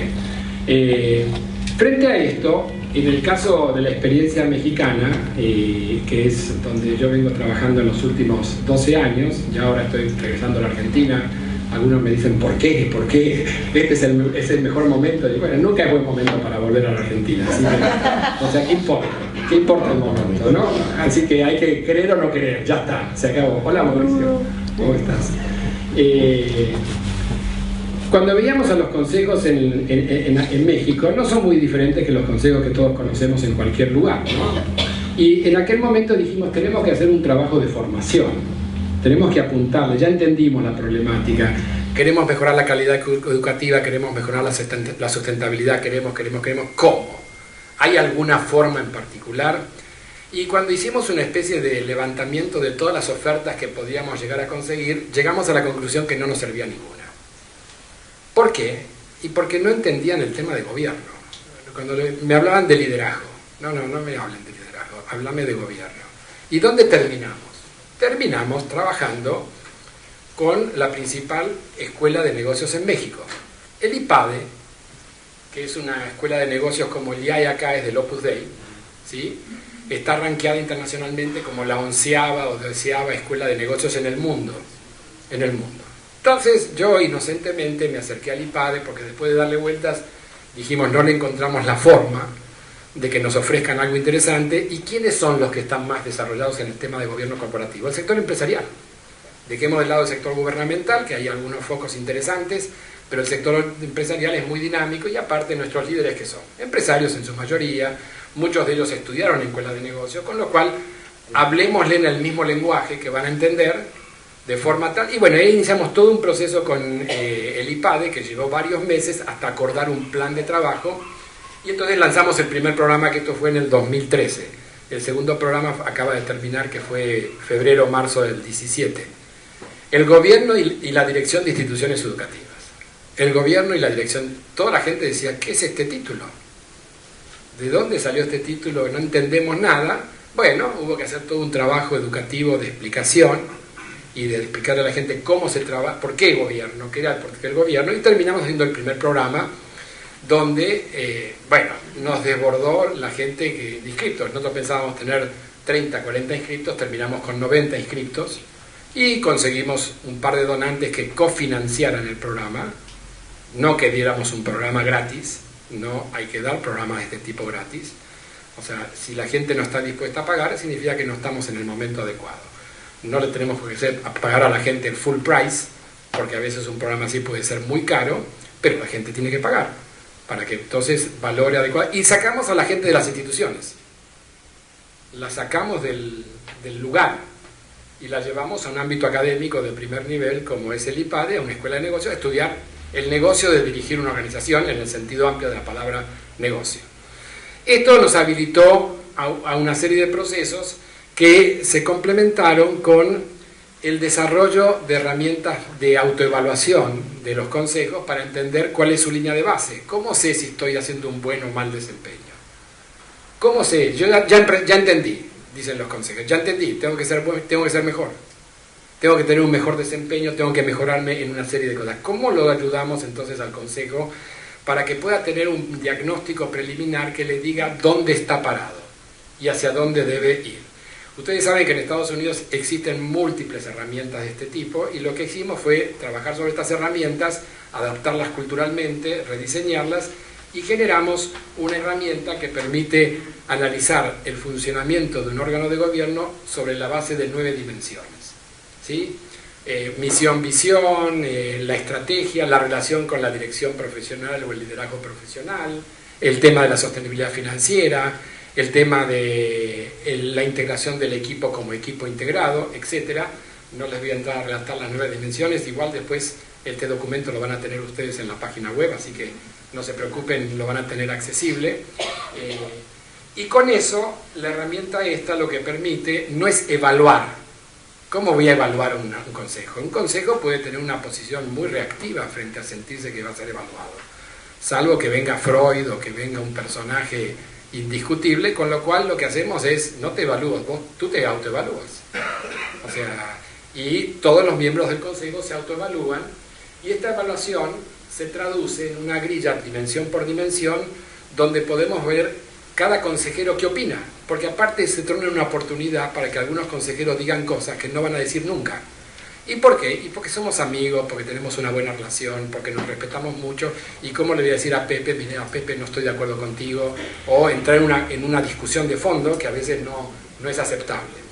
Speaker 3: Frente a esto, En el caso de la experiencia mexicana, que es donde yo vengo trabajando en los últimos 12 años, ya ahora estoy regresando a la Argentina, algunos me dicen, ¿por qué? ¿Por qué? Este es el mejor momento. Y bueno, nunca es buen momento para volver a la Argentina. Así que, o sea, ¿qué importa? ¿Qué importa el momento, no? Así que hay que querer o no querer, ya está, se acabó. Hola, Mauricio, ¿cómo estás? Cuando veíamos a los consejos en México, no son muy diferentes que los consejos que todos conocemos en cualquier lugar, ¿no? Y en aquel momento dijimos, tenemos que hacer un trabajo de formación, tenemos que apuntarle, ya entendimos la problemática, queremos mejorar la calidad educativa, queremos mejorar la sustentabilidad, queremos, ¿cómo? ¿Hay alguna forma en particular? Y cuando hicimos una especie de levantamiento de todas las ofertas que podíamos llegar a conseguir, llegamos a la conclusión que no nos servía ninguna. ¿Por qué? Y porque no entendían el tema de gobierno. Cuando me hablaban de liderazgo, no me hablen de liderazgo, háblame de gobierno. ¿Y dónde terminamos? Terminamos trabajando con la principal escuela de negocios en México, el IPADE, que es una escuela de negocios como el IAE acá es del Opus Dei, ¿sí? Está rankeada internacionalmente como la 11ª o 12ª escuela de negocios en el mundo. Entonces yo inocentemente me acerqué al IPADE porque después de darle vueltas dijimos no le encontramos la forma de que nos ofrezcan algo interesante. ¿Y quiénes son los que están más desarrollados en el tema de gobierno corporativo? El sector empresarial. Dejemos de lado el sector gubernamental, que hay algunos focos interesantes, pero el sector empresarial es muy dinámico y aparte nuestros líderes que son empresarios en su mayoría, muchos de ellos estudiaron en escuelas de negocios, con lo cual hablemosle en el mismo lenguaje que van a entender de forma tal, y bueno, ahí iniciamos todo un proceso con el IPADE que llevó varios meses hasta acordar un plan de trabajo, y entonces lanzamos el primer programa, que esto fue en el 2013. El segundo programa acaba de terminar, que fue febrero, marzo del 17. El gobierno y la dirección de instituciones educativas. El gobierno y la dirección, toda la gente decía, ¿qué es este título? ¿De dónde salió este título? No entendemos nada. Bueno, hubo que hacer todo un trabajo educativo de explicación, y de explicarle a la gente cómo se trabaja, por qué gobierno, qué era el gobierno, y terminamos haciendo el primer programa donde, nos desbordó la gente de inscriptos. Nosotros pensábamos tener 30, 40 inscriptos, terminamos con 90 inscriptos y conseguimos un par de donantes que cofinanciaran el programa, no que diéramos un programa gratis, no hay que dar programas de este tipo gratis. O sea, si la gente no está dispuesta a pagar, significa que no estamos en el momento adecuado. No le tenemos que pagar a la gente el full price, porque a veces un programa así puede ser muy caro, pero la gente tiene que pagar para que entonces valore adecuado. Y sacamos a la gente de las instituciones, la sacamos del lugar y la llevamos a un ámbito académico de primer nivel como es el IPADE, a una escuela de negocios, a estudiar el negocio de dirigir una organización en el sentido amplio de la palabra negocio. Esto nos habilitó a una serie de procesos que se complementaron con el desarrollo de herramientas de autoevaluación de los consejos para entender cuál es su línea de base. ¿Cómo sé si estoy haciendo un buen o mal desempeño? ¿Cómo sé? Yo ya entendí, dicen los consejos, ya entendí, tengo que ser mejor, tengo que tener un mejor desempeño, tengo que mejorarme en una serie de cosas. ¿Cómo lo ayudamos entonces al consejo para que pueda tener un diagnóstico preliminar que le diga dónde está parado y hacia dónde debe ir? Ustedes saben que en Estados Unidos existen múltiples herramientas de este tipo y lo que hicimos fue trabajar sobre estas herramientas, adaptarlas culturalmente, rediseñarlas y generamos una herramienta que permite analizar el funcionamiento de un órgano de gobierno sobre la base de 9 dimensiones. ¿Sí? Misión, visión, la estrategia, la relación con la dirección profesional o el liderazgo profesional, el tema de la sostenibilidad financiera, el tema de la integración del equipo como equipo integrado, etcétera. No les voy a entrar a relatar las 9 dimensiones, igual después este documento lo van a tener ustedes en la página web, así que no se preocupen, lo van a tener accesible. Y con eso, la herramienta esta lo que permite no es evaluar. ¿Cómo voy a evaluar un consejo? Un consejo puede tener una posición muy reactiva frente a sentirse que va a ser evaluado, salvo que venga Freud o que venga un personaje indiscutible, con lo cual lo que hacemos es, no te evalúas, tú te autoevalúas. O sea, y todos los miembros del consejo se autoevalúan y esta evaluación se traduce en una grilla dimensión por dimensión donde podemos ver cada consejero qué opina, porque aparte se torna una oportunidad para que algunos consejeros digan cosas que no van a decir nunca. ¿Y por qué? Y porque somos amigos, porque tenemos una buena relación, porque nos respetamos mucho. ¿Y cómo le voy a decir a Pepe, mire, a Pepe no estoy de acuerdo contigo? O entrar en una discusión de fondo que a veces no es aceptable.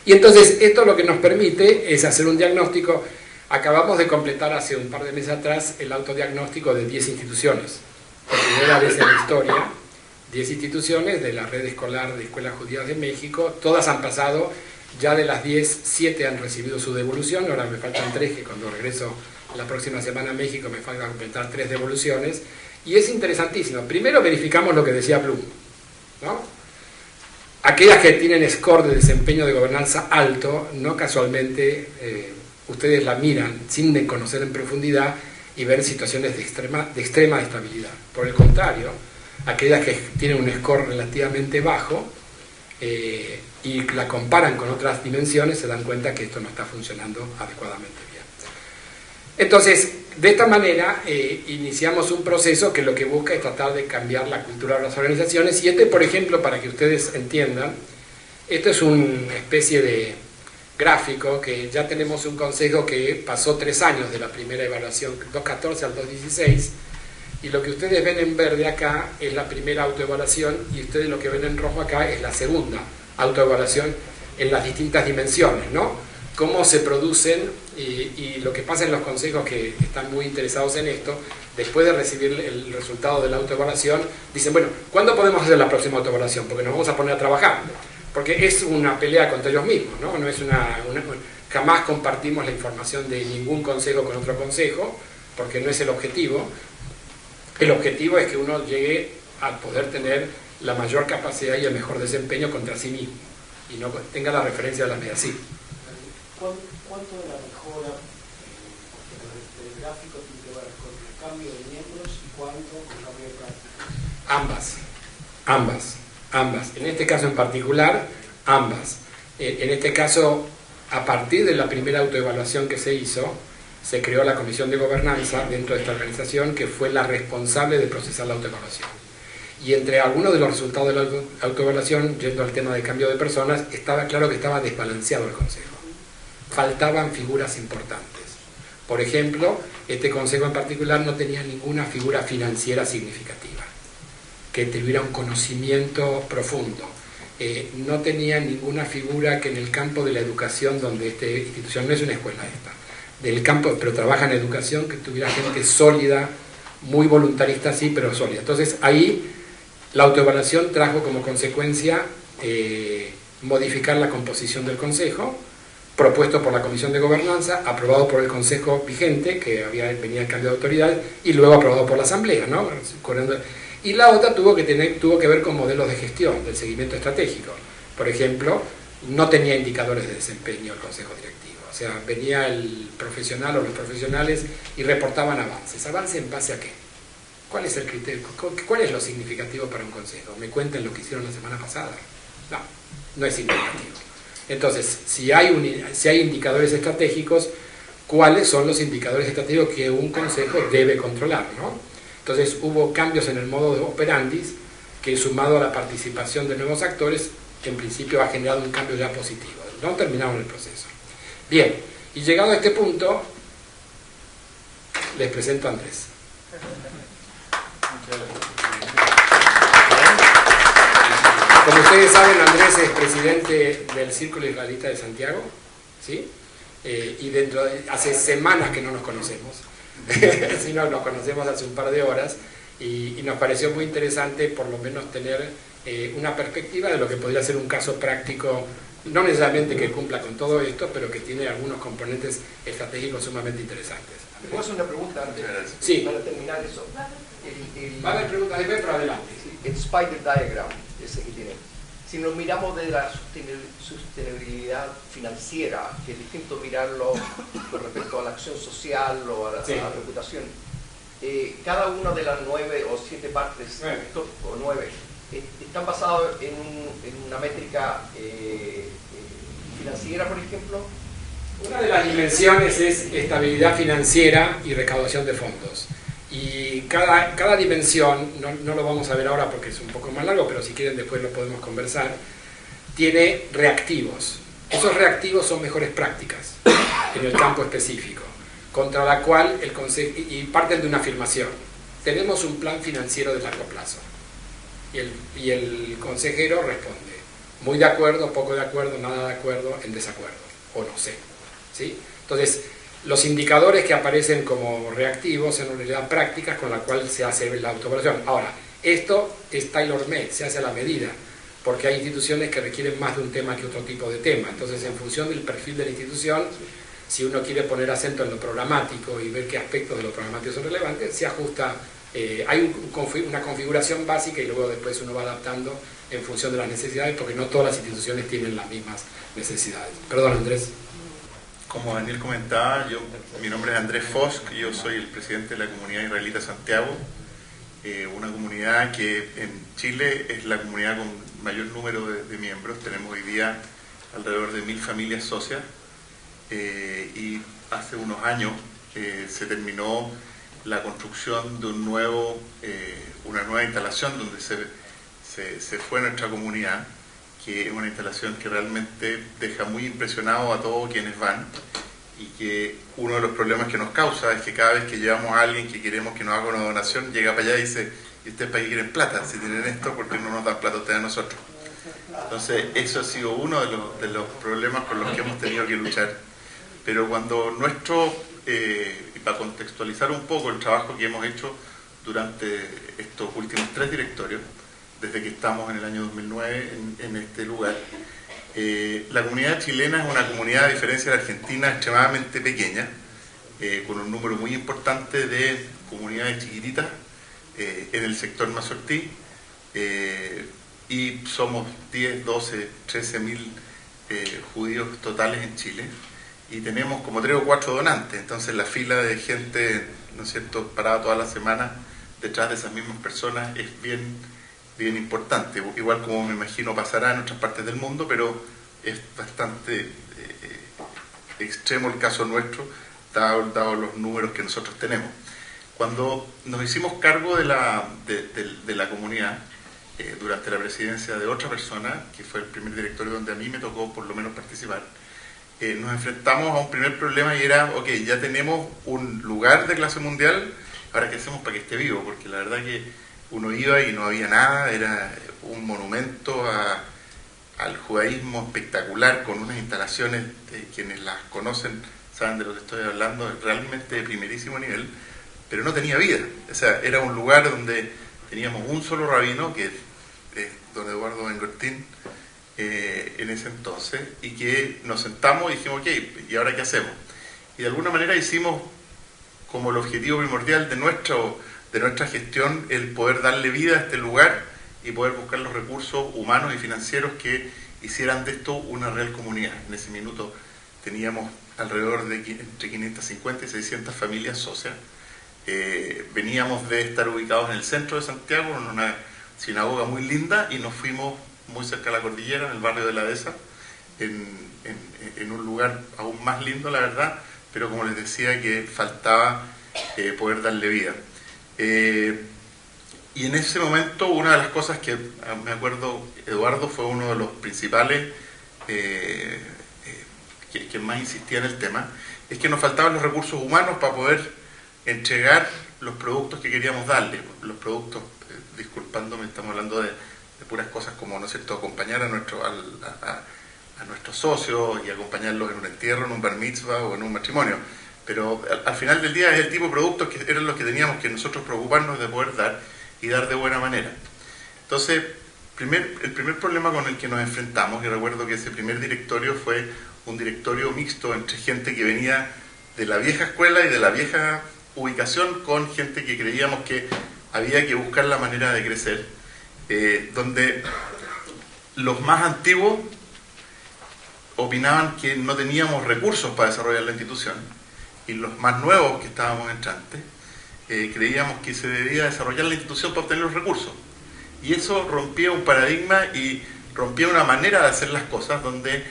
Speaker 3: Y entonces esto lo que nos permite es hacer un diagnóstico. Acabamos de completar hace un par de meses atrás el autodiagnóstico de 10 instituciones. Por primera vez en la historia, 10 instituciones de la red escolar de escuelas judías de México. Todas han pasado. Ya de las 10, 7 han recibido su devolución, ahora me faltan 3, que cuando regreso la próxima semana a México me faltan completar 3 devoluciones, y es interesantísimo. Primero verificamos lo que decía Bloom, ¿no? Aquellas que tienen score de desempeño de gobernanza alto, no casualmente ustedes la miran sin conocer en profundidad y ver situaciones de extrema estabilidad. Por el contrario, aquellas que tienen un score relativamente bajo, y la comparan con otras dimensiones, se dan cuenta que esto no está funcionando adecuadamente bien. Entonces, de esta manera iniciamos un proceso que lo que busca es tratar de cambiar la cultura de las organizaciones, y por ejemplo, para que ustedes entiendan, esto es una especie de gráfico que ya tenemos un consejo que pasó 3 años de la primera evaluación, 2014 al 2016, y lo que ustedes ven en verde acá es la primera autoevaluación, y ustedes lo que ven en rojo acá es la segunda autoevaluación en las distintas dimensiones, ¿no? Cómo se producen, y lo que pasa en los consejos que están muy interesados en esto, después de recibir el resultado de la autoevaluación, dicen, bueno, ¿cuándo podemos hacer la próxima autoevaluación? Porque nos vamos a poner a trabajar, porque es una pelea contra ellos mismos, ¿no? No es jamás compartimos la información de ningún consejo con otro consejo, porque no es el objetivo. El objetivo es que uno llegue a poder tener la mayor capacidad y el mejor desempeño contra sí mismo, y no tenga la referencia de la MEDACIP.
Speaker 2: ¿Cuánto de la mejora del gráfico tiene que ver con el cambio de miembros y cuánto con el cambio de prácticas? Ambas. En este caso en particular, ambas. En este caso, a partir de la primera autoevaluación que se hizo, se creó la Comisión de Gobernanza dentro de esta organización, que fue la responsable de procesar la autoevaluación. Y entre algunos de los resultados de la autoevaluación, yendo al tema de cambio de personas, estaba claro que estaba desbalanceado el consejo. Faltaban figuras importantes. Por ejemplo, este consejo en particular no tenía ninguna figura financiera significativa, que tuviera un conocimiento profundo. No tenía ninguna figura que en el campo de la educación, donde esta institución no es una escuela del campo, pero trabaja en educación, que tuviera gente sólida, muy voluntarista, sí, pero sólida. Entonces ahí la autoevaluación trajo como consecuencia modificar la composición del consejo, propuesto por la Comisión de Gobernanza, aprobado por el consejo vigente, que venía el cambio de autoridad, y luego aprobado por la Asamblea, ¿no? Y la otra tuvo que ver con modelos de gestión, del seguimiento estratégico. Por ejemplo, no tenía indicadores de desempeño el consejo directivo. O sea, venía el profesional o los profesionales y reportaban avances. ¿Avance en base a qué? ¿Cuál es el criterio? ¿Cuál es lo significativo para un consejo? ¿Me cuentan lo que hicieron la semana pasada? No es significativo. Entonces, si hay indicadores estratégicos, ¿cuáles son los indicadores estratégicos que un consejo debe controlar, ¿no? Entonces, hubo cambios en el modo de operandis que, sumado a la participación de nuevos actores, en principio ha generado un cambio ya positivo. No terminamos el proceso. Bien, y llegado a este punto, les presento a Andrés. Como ustedes saben, Andrés es presidente del Círculo Israelita de Santiago, ¿sí? Y hace semanas que no nos conocemos, sino nos conocemos hace un par de horas, y nos pareció muy interesante por lo menos tener una perspectiva de lo que podría ser un caso práctico, no necesariamente que cumpla con todo esto, pero que tiene algunos componentes estratégicos sumamente interesantes.
Speaker 4: ¿Me puedo hacer una pregunta antes?
Speaker 3: Sí.
Speaker 4: Para terminar eso.
Speaker 3: Va a haber preguntas después, pero adelante.
Speaker 4: El spider diagram, ese que tiene. Si nos miramos de la sostenibilidad financiera, que es distinto mirarlo con respecto a la acción social o a la reputación, cada una de las 9 o 7 partes, o 9, están basados en una métrica financiera, por ejemplo. Una
Speaker 3: de las dimensiones es estabilidad financiera y recaudación de fondos. Y cada dimensión, no lo vamos a ver ahora porque es un poco más largo, pero si quieren después lo podemos conversar, tiene reactivos. Esos reactivos son mejores prácticas en el campo específico, contra la cual y parten de una afirmación. Tenemos un plan financiero de largo plazo. Y el consejero responde, muy de acuerdo, poco de acuerdo, nada de acuerdo, en desacuerdo, o no sé. ¿Sí? Entonces, los indicadores que aparecen como reactivos son en realidad prácticas con la cual se hace la autoevaluación. Ahora, esto es tailor-made, se hace a la medida, porque hay instituciones que requieren más de un tema que otro tipo de tema. Entonces, en función del perfil de la institución, si uno quiere poner acento en lo programático y ver qué aspectos de lo programático son relevantes, se ajusta. Hay una configuración básica y luego después uno va adaptando en función de las necesidades, porque no todas las instituciones tienen las mismas necesidades. Perdón, Andrés.
Speaker 5: Como Daniel comentaba, mi nombre es Andrés Fosk, yo soy el presidente de la comunidad israelita Santiago, una comunidad que en Chile es la comunidad con mayor número de miembros. Tenemos hoy día alrededor de 1000 familias socias, y hace unos años se terminó la construcción de una nueva instalación donde se fue nuestra comunidad, que es una instalación que realmente deja muy impresionado a todos quienes van, y que uno de los problemas que nos causa es que cada vez que llevamos a alguien que queremos que nos haga una donación, llega para allá y dice, ¿y ustedes para qué quieren plata? Si tienen esto, ¿por qué no nos dan plata ustedes a nosotros? Entonces, eso ha sido uno de los problemas con los que hemos tenido que luchar. Pero cuando y para contextualizar un poco el trabajo que hemos hecho durante estos últimos 3 directorios, desde que estamos en el año 2009 en este lugar, la comunidad chilena es una comunidad, a diferencia de la Argentina, extremadamente pequeña, con un número muy importante de comunidades chiquititas en el sector Mazortí, y somos 10, 12, 13 mil judíos totales en Chile, y tenemos como 3 o 4 donantes. Entonces la fila de gente, ¿no es cierto?, parada toda la semana detrás de esas mismas personas es bien importante, igual como me imagino pasará en otras partes del mundo, pero es bastante extremo el caso nuestro, dado los números que nosotros tenemos. Cuando nos hicimos cargo de la comunidad, durante la presidencia de otra persona, que fue el primer directorio donde a mí me tocó por lo menos participar, nos enfrentamos a un primer problema, y era, ok, ya tenemos un lugar de clase mundial, ahora qué hacemos para que esté vivo, porque la verdad que uno iba y no había nada, era un monumento al judaísmo espectacular, con unas instalaciones, quienes las conocen saben de lo que estoy hablando, realmente de primerísimo nivel, pero no tenía vida. O sea, era un lugar donde teníamos un solo rabino, que es don Eduardo Ben-Gurtin, en ese entonces, y que nos sentamos y dijimos, ok, ¿y ahora qué hacemos? Y de alguna manera hicimos como el objetivo primordial de nuestra gestión el poder darle vida a este lugar y poder buscar los recursos humanos y financieros que hicieran de esto una real comunidad. En ese minuto teníamos alrededor de entre 550 y 600 familias socias. Veníamos de estar ubicados en el centro de Santiago, en una sinagoga muy linda, y nos fuimos muy cerca de la cordillera, en el barrio de la Dehesa, en un lugar aún más lindo, la verdad, pero como les decía, que faltaba poder darle vida. Y en ese momento, una de las cosas que me acuerdo, Eduardo fue uno de los principales que más insistía en el tema, es que nos faltaban los recursos humanos para poder entregar los productos que queríamos darle. Los productos, disculpándome, estamos hablando de puras cosas como, ¿no es cierto?, acompañar a nuestros socios y acompañarlos en un entierro, en un bar mitzvah o en un matrimonio. Pero al final del día es el tipo de productos que eran los que teníamos que nosotros preocuparnos de poder dar, y dar de buena manera. Entonces, el primer problema con el que nos enfrentamos, y recuerdo que ese primer directorio fue un directorio mixto entre gente que venía de la vieja escuela y de la vieja ubicación, con gente que creíamos que había que buscar la manera de crecer, donde los más antiguos opinaban que no teníamos recursos para desarrollar la institución, y los más nuevos, que estábamos entrantes, creíamos que se debía desarrollar la institución para obtener los recursos. Y eso rompía un paradigma y rompía una manera de hacer las cosas, donde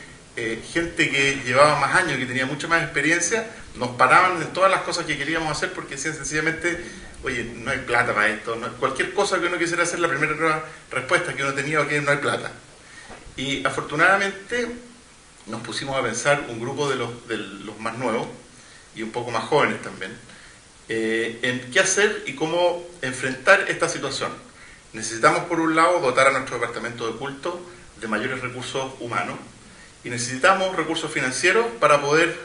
Speaker 5: gente que llevaba más años, que tenía mucha más experiencia, nos paraban en todas las cosas que queríamos hacer porque decían sencillamente, oye, no hay plata para esto, cualquier cosa que uno quisiera hacer, la primera respuesta que uno tenía es que no hay plata. Y afortunadamente nos pusimos a pensar un grupo de los más nuevos y un poco más jóvenes también, en qué hacer y cómo enfrentar esta situación. Necesitamos, por un lado, dotar a nuestro departamento de culto de mayores recursos humanos y necesitamos recursos financieros para poder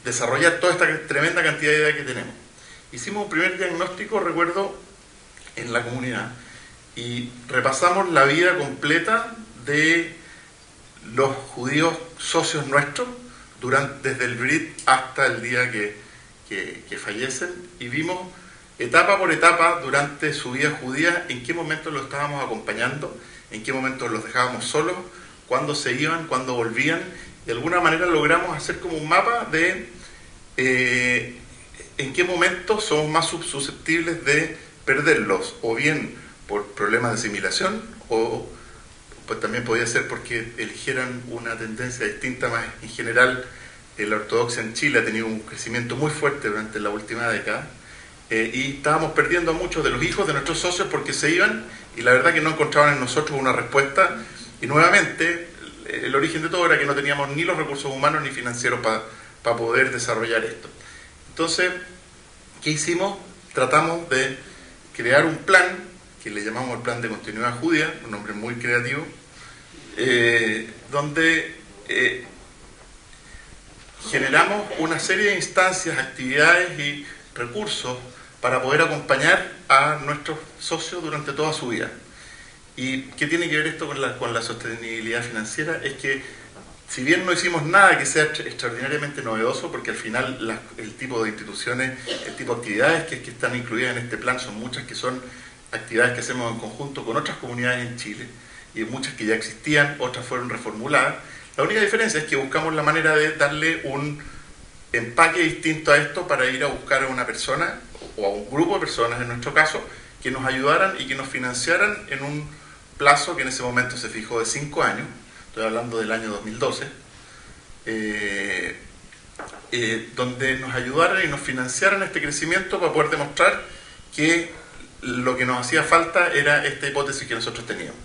Speaker 5: desarrollar toda esta tremenda cantidad de ideas que tenemos. Hicimos un primer diagnóstico, recuerdo, en la comunidad y repasamos la vida completa de los judíos socios nuestros desde el Brit hasta el día que fallecen y vimos etapa por etapa durante su vida judía en qué momento los estábamos acompañando, en qué momento los dejábamos solos, cuándo se iban, cuándo volvían. De alguna manera logramos hacer como un mapa de en qué momento somos más susceptibles de perderlos, o bien por problemas de asimilación, o pues también podía ser porque eligieran una tendencia distinta. Más en general, la ortodoxia en Chile ha tenido un crecimiento muy fuerte durante la última década, y estábamos perdiendo a muchos de los hijos de nuestros socios porque se iban, y la verdad que no encontraban en nosotros una respuesta, y nuevamente el origen de todo era que no teníamos ni los recursos humanos ni financieros para poder desarrollar esto. Entonces, ¿qué hicimos? Tratamos de crear un plan, que le llamamos el Plan de Continuidad Judía, un nombre muy creativo, donde generamos una serie de instancias, actividades y recursos para poder acompañar a nuestros socios durante toda su vida. ¿Y qué tiene que ver esto con la sostenibilidad financiera? Es que, si bien no hicimos nada que sea extraordinariamente novedoso, porque al final el tipo de instituciones, el tipo de actividades que están incluidas en este plan son muchas que son actividades que hacemos en conjunto con otras comunidades en Chile, y muchas que ya existían, otras fueron reformuladas. La única diferencia es que buscamos la manera de darle un empaque distinto a esto para ir a buscar a una persona o a un grupo de personas, en nuestro caso, que nos ayudaran y que nos financiaran en un plazo que en ese momento se fijó de 5 años, estoy hablando del año 2012, donde nos ayudaran y nos financiaran este crecimiento para poder demostrar que lo que nos hacía falta era esta hipótesis que nosotros teníamos.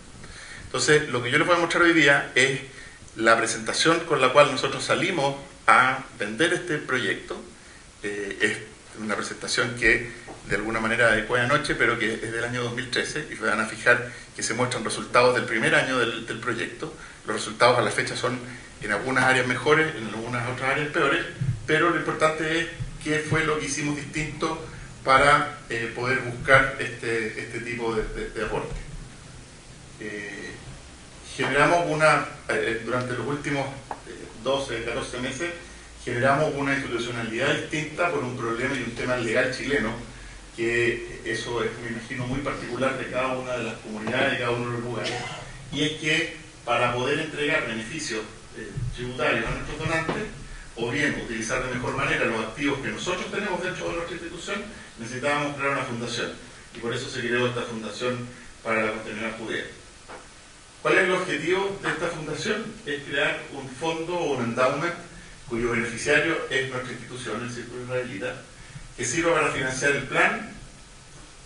Speaker 5: Entonces, lo que yo les voy a mostrar hoy día es la presentación con la cual nosotros salimos a vender este proyecto. Es una presentación que de alguna manera adecué anoche, pero que es del año 2013, y se van a fijar que se muestran resultados del primer año del proyecto. Los resultados a la fecha son en algunas áreas mejores, en algunas otras áreas peores, pero lo importante es qué fue lo que hicimos distinto para poder buscar este tipo de aporte. Generamos durante los últimos 12, 14 meses, generamos una institucionalidad distinta por un problema y un tema legal chileno, que eso es, me imagino, muy particular de cada una de las comunidades, de cada uno de los lugares, y es que para poder entregar beneficios tributarios a nuestros donantes, o bien utilizar de mejor manera los activos que nosotros tenemos dentro de nuestra institución, necesitábamos crear una fundación, y por eso se creó esta Fundación para la Continuidad Judía. ¿Cuál es el objetivo de esta fundación? Es crear un fondo o un endowment cuyo beneficiario es nuestra institución, el Círculo Israelita, que sirva para financiar el plan,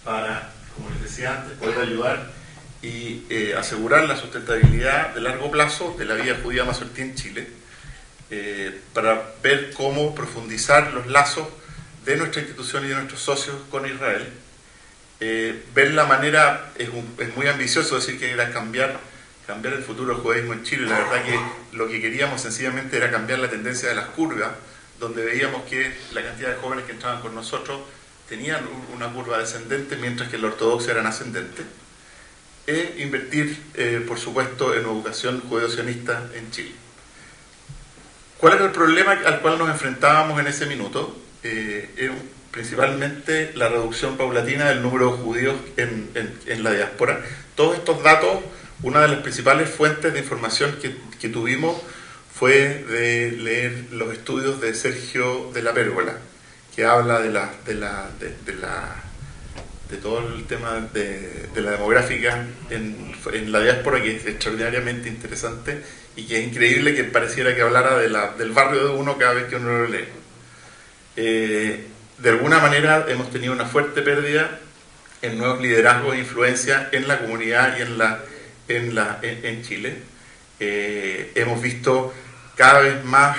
Speaker 5: para, como les decía antes, poder ayudar y asegurar la sustentabilidad de largo plazo de la vida judía mazortí en Chile, para ver cómo profundizar los lazos de nuestra institución y de nuestros socios con Israel, ver la manera, es muy ambicioso decir que era cambiar el futuro del judaísmo en Chile. La verdad que lo que queríamos sencillamente era cambiar la tendencia de las curvas, donde veíamos que la cantidad de jóvenes que entraban con nosotros tenían una curva descendente, mientras que la ortodoxia era ascendente, e invertir, por supuesto, en educación judeo-sionista en Chile. ¿Cuál era el problema al cual nos enfrentábamos en ese minuto? Era principalmente la reducción paulatina del número de judíos en la diáspora. Todos estos datos, una de las principales fuentes de información que tuvimos fue de leer los estudios de Sergio de la Pérgola, que habla de todo el tema de la demográfica en la diáspora, que es extraordinariamente interesante y que es increíble que pareciera que hablara del barrio de uno cada vez que uno lo lee. De alguna manera hemos tenido una fuerte pérdida en nuevos liderazgos e influencia en la comunidad y en Chile. Hemos visto cada vez más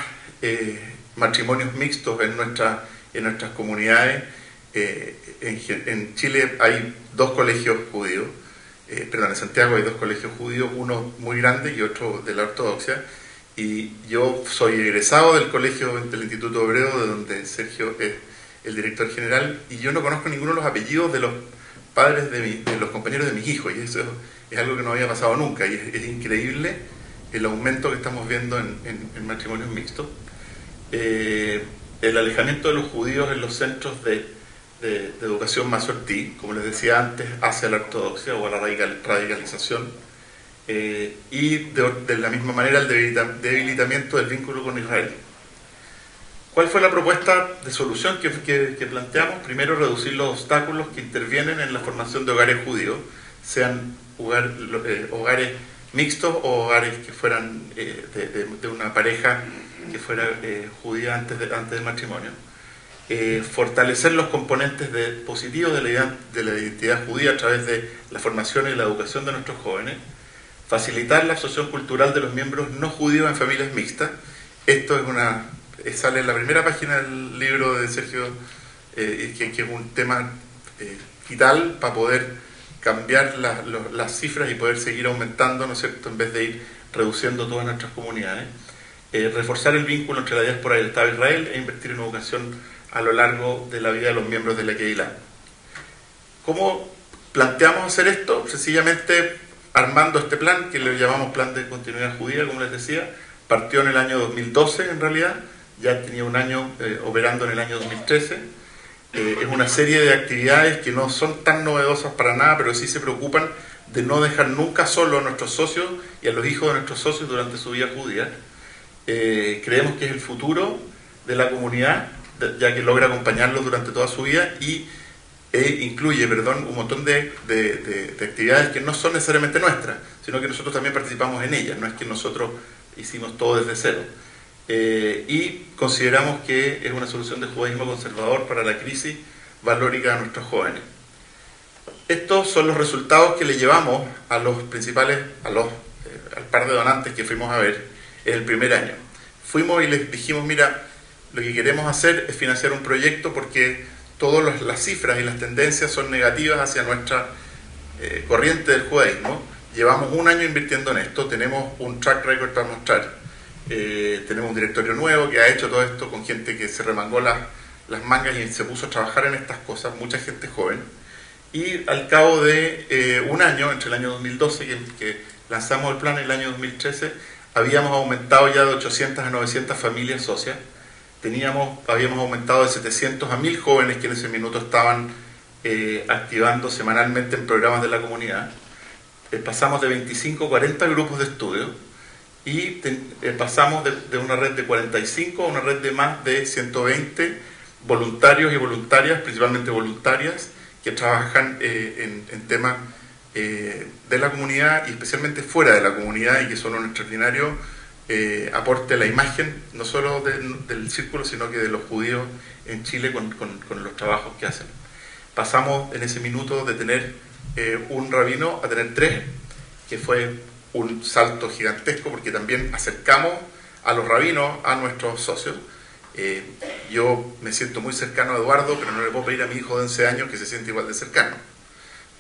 Speaker 5: matrimonios mixtos en nuestras comunidades. En Chile hay 2 colegios judíos, en Santiago hay 2 colegios judíos, uno muy grande y otro de la ortodoxia, y yo soy egresado del colegio del Instituto Hebreo, de donde Sergio es el director general, y yo no conozco ninguno de los apellidos de los padres de los compañeros de mis hijos, y eso es algo que no había pasado nunca, y es increíble el aumento que estamos viendo en matrimonios mixtos. El alejamiento de los judíos en los centros de educación masortí, como les decía antes, hacia la ortodoxia o a la radicalización, y de la misma manera el debilitamiento del vínculo con Israel. ¿Cuál fue la propuesta de solución que planteamos? Primero, reducir los obstáculos que intervienen en la formación de hogares judíos, sean hogares mixtos o hogares que fueran de una pareja que fuera judía antes del matrimonio. Fortalecer los componentes positivos de la identidad judía a través de la formación y la educación de nuestros jóvenes. Facilitar la absorción cultural de los miembros no judíos en familias mixtas. Esto sale en la primera página del libro de Sergio, que es un tema vital para poder cambiar las cifras y poder seguir aumentando, ¿no es cierto?, en vez de ir reduciendo todas nuestras comunidades. Reforzar el vínculo entre la diáspora y el Estado de Israel e invertir en educación a lo largo de la vida de los miembros de la Keilah. ¿Cómo planteamos hacer esto? Sencillamente armando este plan, que le llamamos Plan de Continuidad Judía, como les decía. Partió en el año 2012, en realidad, ya tenía un año operando en el año 2013. Es una serie de actividades que no son tan novedosas para nada, pero sí se preocupan de no dejar nunca solo a nuestros socios y a los hijos de nuestros socios durante su vida judía. Creemos que es el futuro de la comunidad, ya que logra acompañarlos durante toda su vida y incluye un montón de actividades que no son necesariamente nuestras, sino que nosotros también participamos en ellas, no es que nosotros hicimos todo desde cero. Y consideramos que es una solución de judaísmo conservador para la crisis valórica de nuestros jóvenes. Estos son los resultados que le llevamos a los principales, al par de donantes que fuimos a ver en el primer año. Fuimos y les dijimos, mira, lo que queremos hacer es financiar un proyecto porque todas las cifras y las tendencias son negativas hacia nuestra corriente del judaísmo. Llevamos un año invirtiendo en esto, tenemos un track record para mostrar. Tenemos un directorio nuevo que ha hecho todo esto con gente que se remangó las mangas y se puso a trabajar en estas cosas, mucha gente joven. Y al cabo de un año, entre el año 2012 que lanzamos el plan, en el año 2013, habíamos aumentado ya de 800 a 900 familias socias. Habíamos aumentado de 700 a 1000 jóvenes que en ese minuto estaban activando semanalmente en programas de la comunidad. Pasamos de 25 a 40 grupos de estudio y pasamos de una red de 45 a una red de más de 120 voluntarios y voluntarias, principalmente voluntarias, que trabajan en temas de la comunidad y especialmente fuera de la comunidad y que son un extraordinario aporte a la imagen, no solo del círculo, sino que de los judíos en Chile con los trabajos que hacen. Pasamos en ese minuto de tener un rabino a tener 3, que fue un salto gigantesco porque también acercamos a los rabinos a nuestros socios. Yo me siento muy cercano a Eduardo, pero no le puedo pedir a mi hijo de 11 años que se siente igual de cercano.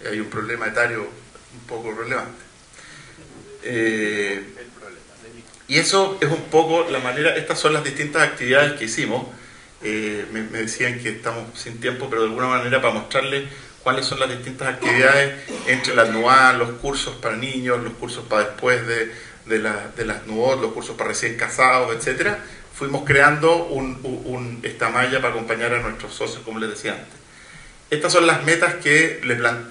Speaker 5: Hay un problema etario un poco relevante. Y eso es un poco la manera, estas son las distintas actividades que hicimos. Me decían que estamos sin tiempo, pero de alguna manera para mostrarles cuáles son las distintas actividades entre las NUA, los cursos para niños, los cursos para después de las NUOT, los cursos para recién casados, etcétera. Fuimos creando esta malla para acompañar a nuestros socios, como les decía antes. Estas son las metas que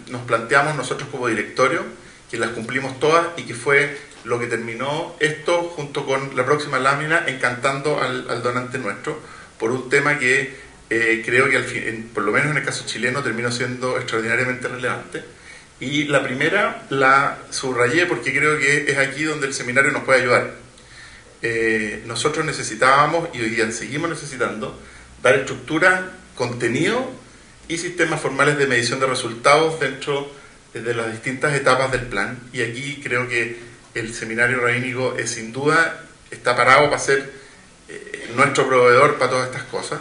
Speaker 5: nos planteamos nosotros como directorio, que las cumplimos todas y que fue lo que terminó esto junto con la próxima lámina encantando al donante nuestro por un tema que creo que por lo menos en el caso chileno terminó siendo extraordinariamente relevante. Y la primera la subrayé porque creo que es aquí donde el seminario nos puede ayudar. Nosotros necesitábamos y hoy día seguimos necesitando dar estructura, contenido y sistemas formales de medición de resultados dentro de las distintas etapas del plan. Y aquí creo que el seminario rabínico es sin duda, está parado para ser nuestro proveedor para todas estas cosas.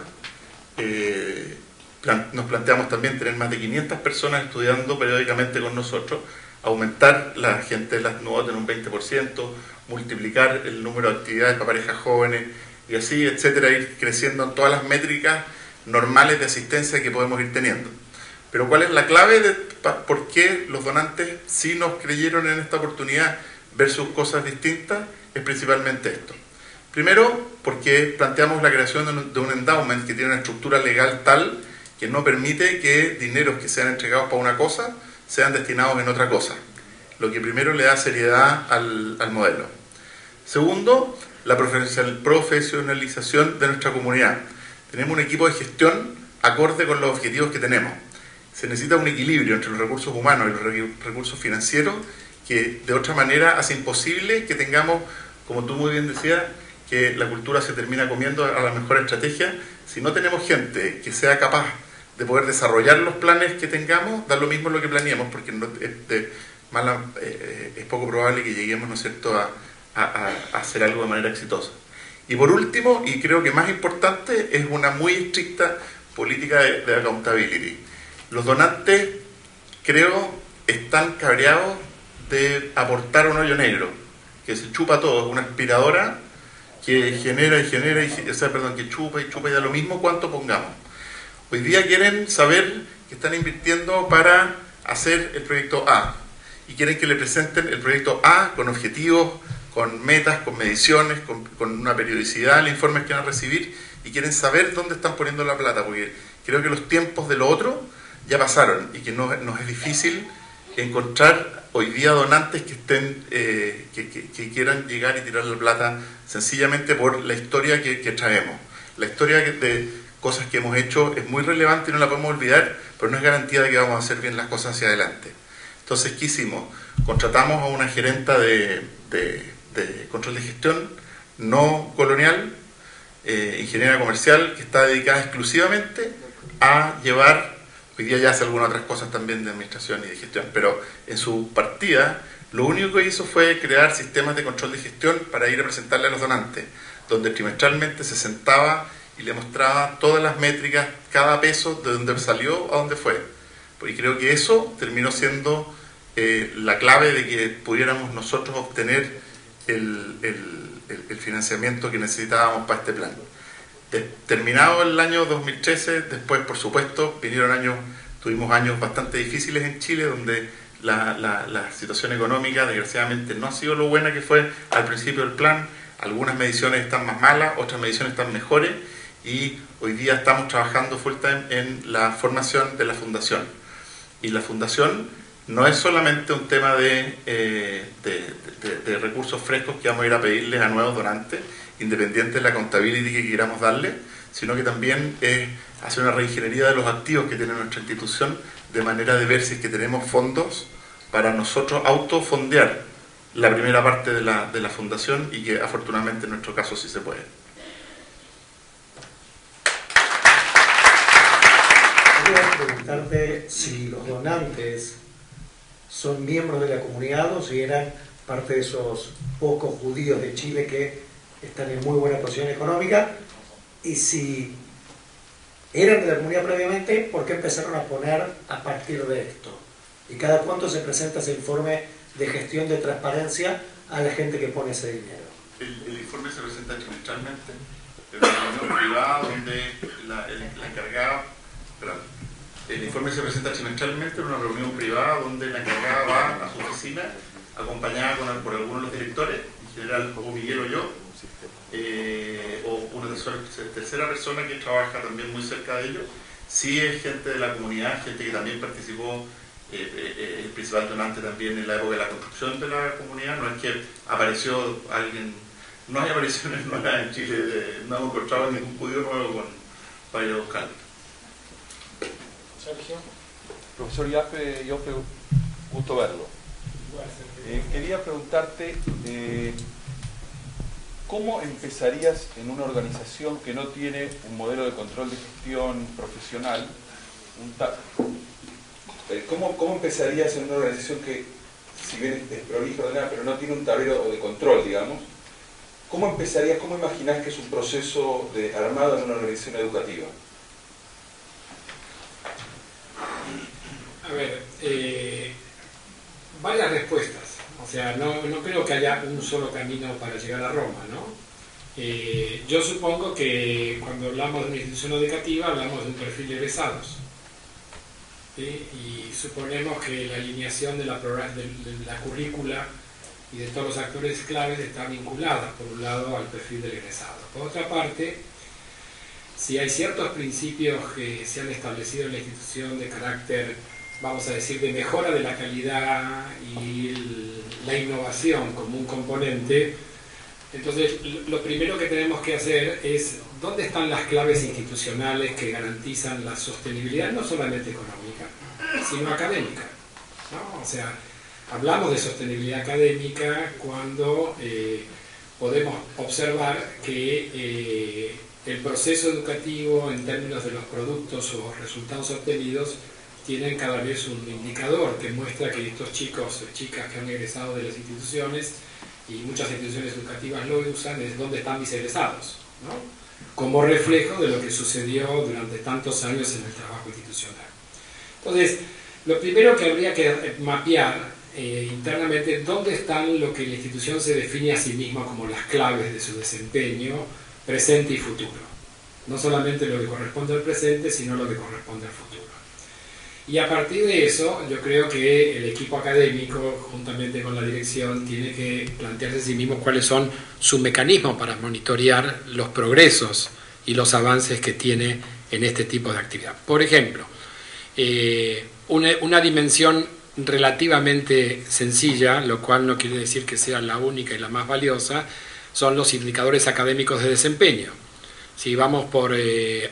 Speaker 5: Nos planteamos también tener más de 500 personas estudiando periódicamente con nosotros, aumentar la gente de las nuevas en un 20%, multiplicar el número de actividades para parejas jóvenes y así, etcétera, ir creciendo en todas las métricas normales de asistencia que podemos ir teniendo. Pero ¿cuál es la clave de por qué los donantes sí nos creyeron en esta oportunidad versus cosas distintas? Es principalmente esto. Primero, porque planteamos la creación de un endowment que tiene una estructura legal tal que no permite que dineros que sean entregados para una cosa sean destinados en otra cosa. Lo que primero le da seriedad al modelo. Segundo, la profesionalización de nuestra comunidad. Tenemos un equipo de gestión acorde con los objetivos que tenemos. Se necesita un equilibrio entre los recursos humanos y los recursos financieros que de otra manera hace imposible que tengamos, como tú muy bien decías, que la cultura se termina comiendo a la mejor estrategia. Si no tenemos gente que sea capaz de poder desarrollar los planes que tengamos, da lo mismo lo que planeemos, porque es poco probable que lleguemos, ¿no es cierto?, a hacer algo de manera exitosa. Y por último, y creo que más importante, es una muy estricta política de accountability. Los donantes, creo, están cabreados de aportar un hoyo negro, que se chupa todo, es una aspiradora que genera, que chupa y da lo mismo cuánto pongamos. Hoy día quieren saber que están invirtiendo para hacer el proyecto A y quieren que le presenten el proyecto A con objetivos, con metas, con mediciones, con una periodicidad, los informes que van a recibir, y quieren saber dónde están poniendo la plata, porque creo que los tiempos de lo otro ya pasaron y que nos es difícil encontrar hoy día donantes que estén que quieran llegar y tirar la plata sencillamente por la historia que traemos. La historia de cosas que hemos hecho es muy relevante y no la podemos olvidar, pero no es garantía de que vamos a hacer bien las cosas hacia adelante. Entonces, ¿qué hicimos? Contratamos a una gerenta de control de gestión no colonial, ingeniera comercial, que está dedicada exclusivamente a llevar, hoy día ya hace algunas otras cosas también de administración y de gestión, pero en su partida lo único que hizo fue crear sistemas de control de gestión para ir a presentarle a los donantes, donde trimestralmente se sentaba y le mostraba todas las métricas, cada peso, de dónde salió a dónde fue. Y creo que eso terminó siendo la clave de que pudiéramos nosotros obtener el financiamiento que necesitábamos para este plan. Terminado el año 2013, después, por supuesto, tuvimos años bastante difíciles en Chile, donde la situación económica, desgraciadamente, no ha sido lo buena que fue al principio del plan. Algunas mediciones están más malas, otras mediciones están mejores, y hoy día estamos trabajando full time en la formación de la fundación. Y la fundación no es solamente un tema de recursos frescos que vamos a ir a pedirles a nuevos donantes, independiente de la contabilidad que queramos darle, sino que también es hacer una reingeniería de los activos que tiene nuestra institución, de manera de ver si es que tenemos fondos para nosotros autofondear la primera parte de la fundación, y que afortunadamente en nuestro caso sí se puede.
Speaker 6: Quería preguntarte si los donantes son miembros de la comunidad o si eran parte de esos pocos judíos de Chile que están en muy buena posición económica, y si eran de la comunidad previamente, ¿por qué empezaron a poner a partir de esto? ¿Y cada cuánto se presenta ese informe de gestión de transparencia a la gente que pone ese dinero?
Speaker 5: El informe se presenta trimestralmente en una reunión privada donde la encargada, el informe se presenta trimestralmente en una reunión privada donde la encargada va a su oficina acompañada por algunos de los directores, en general o Miguel o yo, o una tercera persona que trabaja también muy cerca de ellos. Sí es gente de la comunidad, gente que también participó, el principal donante también en la época de la construcción de la comunidad. No es que apareció alguien, no hay apariciones nuevas en Chile, no hemos encontrado ningún judío nuevo para ir a buscarlo.
Speaker 7: Sergio. Profesor Jaffe, gusto verlo. Quería preguntarte, ¿cómo empezarías en una organización que no tiene un modelo de control de gestión profesional? ¿Cómo empezarías en una organización que, si bien es prolija, ordenada, pero no tiene un tablero de control, digamos? ¿Cómo empezarías, cómo imaginás que es un proceso armado en una organización educativa?
Speaker 3: A ver, varias respuestas. O sea, no creo que haya un solo camino para llegar a Roma, ¿no? Yo supongo que cuando hablamos de una institución educativa hablamos de un perfil de egresados, ¿sí? Y suponemos que la alineación de la currícula y de todos los actores claves está vinculada, por un lado, al perfil del egresado. Por otra parte, si hay ciertos principios que se han establecido en la institución de carácter, vamos a decir, de mejora de la calidad y la innovación como un componente, entonces lo primero que tenemos que hacer es dónde están las claves institucionales que garantizan la sostenibilidad, no solamente económica, sino académica, ¿no? O sea, hablamos de sostenibilidad académica cuando podemos observar que el proceso educativo en términos de los productos o resultados obtenidos tienen cada vez un indicador que muestra que estos chicos o chicas que han egresado de las instituciones, y muchas instituciones educativas lo usan, es dónde están mis egresados, ¿no? Como reflejo de lo que sucedió durante tantos años en el trabajo institucional. Entonces, lo primero que habría que mapear internamente, dónde están lo que la institución se define a sí misma como las claves de su desempeño presente y futuro. No solamente lo que corresponde al presente, sino lo que corresponde al futuro. Y a partir de eso, yo creo que el equipo académico, juntamente con la dirección, tiene que plantearse a sí mismo cuáles son sus mecanismos para monitorear los progresos y los avances que tiene en este tipo de actividad. Por ejemplo, una dimensión relativamente sencilla, lo cual no quiere decir que sea la única y la más valiosa, son los indicadores académicos de desempeño. Si vamos por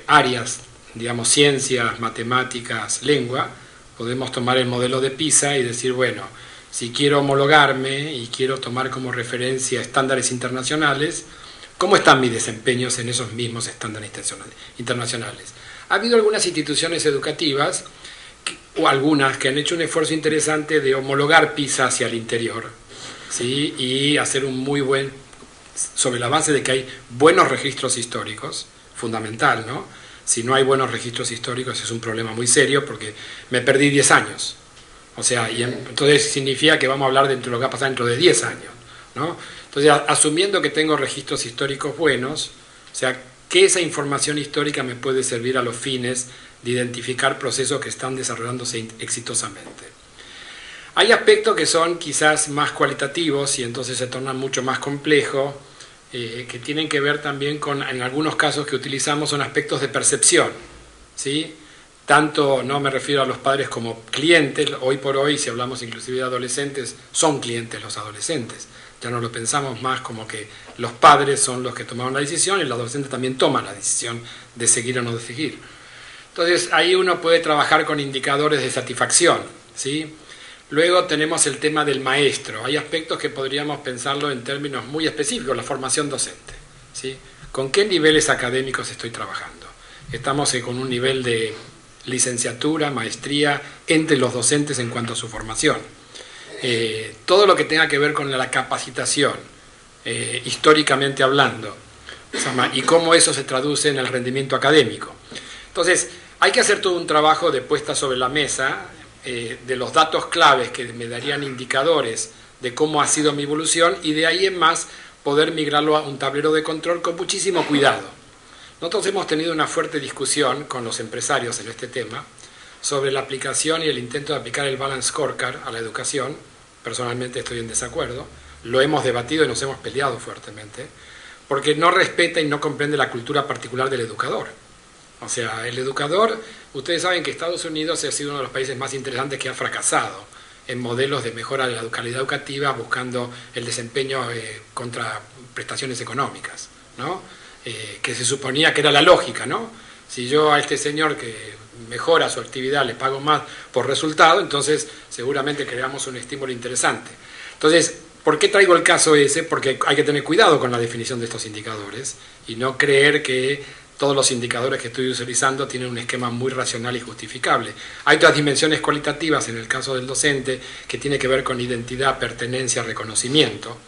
Speaker 3: áreas, digamos, ciencias, matemáticas, lengua, podemos tomar el modelo de PISA y decir, bueno, si quiero homologarme y quiero tomar como referencia estándares internacionales, ¿cómo están mis desempeños en esos mismos estándares internacionales? Ha habido algunas instituciones educativas, o algunas, que han hecho un esfuerzo interesante de homologar PISA hacia el interior, ¿sí? Y hacer un muy buen, sobre la base de que hay buenos registros históricos, fundamental, ¿no? Si no hay buenos registros históricos es un problema muy serio porque me perdí 10 años. O sea, y entonces significa que vamos a hablar de lo que va a pasar dentro de 10 años, ¿no? Entonces, asumiendo que tengo registros históricos buenos, o sea, que esa información histórica me puede servir a los fines de identificar procesos que están desarrollándose exitosamente. Hay aspectos que son quizás más cualitativos y entonces se tornan mucho más complejos, que tienen que ver también con, en algunos casos que utilizamos, son aspectos de percepción, ¿sí? Tanto, no me refiero a los padres como clientes, hoy por hoy, si hablamos inclusive de adolescentes, son clientes los adolescentes. Ya no lo pensamos más como que los padres son los que tomaron la decisión y los adolescentes también toman la decisión de seguir o no de seguir. Entonces, ahí uno puede trabajar con indicadores de satisfacción, ¿sí? Luego tenemos el tema del maestro. Hay aspectos que podríamos pensarlo en términos muy específicos, la formación docente, ¿sí? ¿Con qué niveles académicos estoy trabajando? Estamos con un nivel de licenciatura, maestría, entre los docentes en cuanto a su formación. Todo lo que tenga que ver con la capacitación, históricamente hablando, y cómo eso se traduce en el rendimiento académico. Entonces, hay que hacer todo un trabajo de puesta sobre la mesa de los datos claves que me darían indicadores de cómo ha sido mi evolución y de ahí en más poder migrarlo a un tablero de control con muchísimo cuidado. Nosotros hemos tenido una fuerte discusión con los empresarios en este tema sobre la aplicación y el intento de aplicar el Balance Scorecard a la educación. Personalmente estoy en desacuerdo, lo hemos debatido y nos hemos peleado fuertemente, porque no respeta y no comprende la cultura particular del educador. O sea, el educador, ustedes saben que Estados Unidos ha sido uno de los países más interesantes que ha fracasado en modelos de mejora de la calidad educativa buscando el desempeño contra prestaciones económicas, ¿no? Que se suponía que era la lógica, ¿no? Si yo a este señor que mejora su actividad le pago más por resultado, entonces seguramente creamos un estímulo interesante. Entonces, ¿Por qué traigo el caso ese? Porque hay que tener cuidado con la definición de estos indicadores y no creer que todos los indicadores que estoy utilizando tienen un esquema muy racional y justificable. Hay otras dimensiones cualitativas en el caso del docente que tiene que ver con identidad, pertenencia, reconocimiento,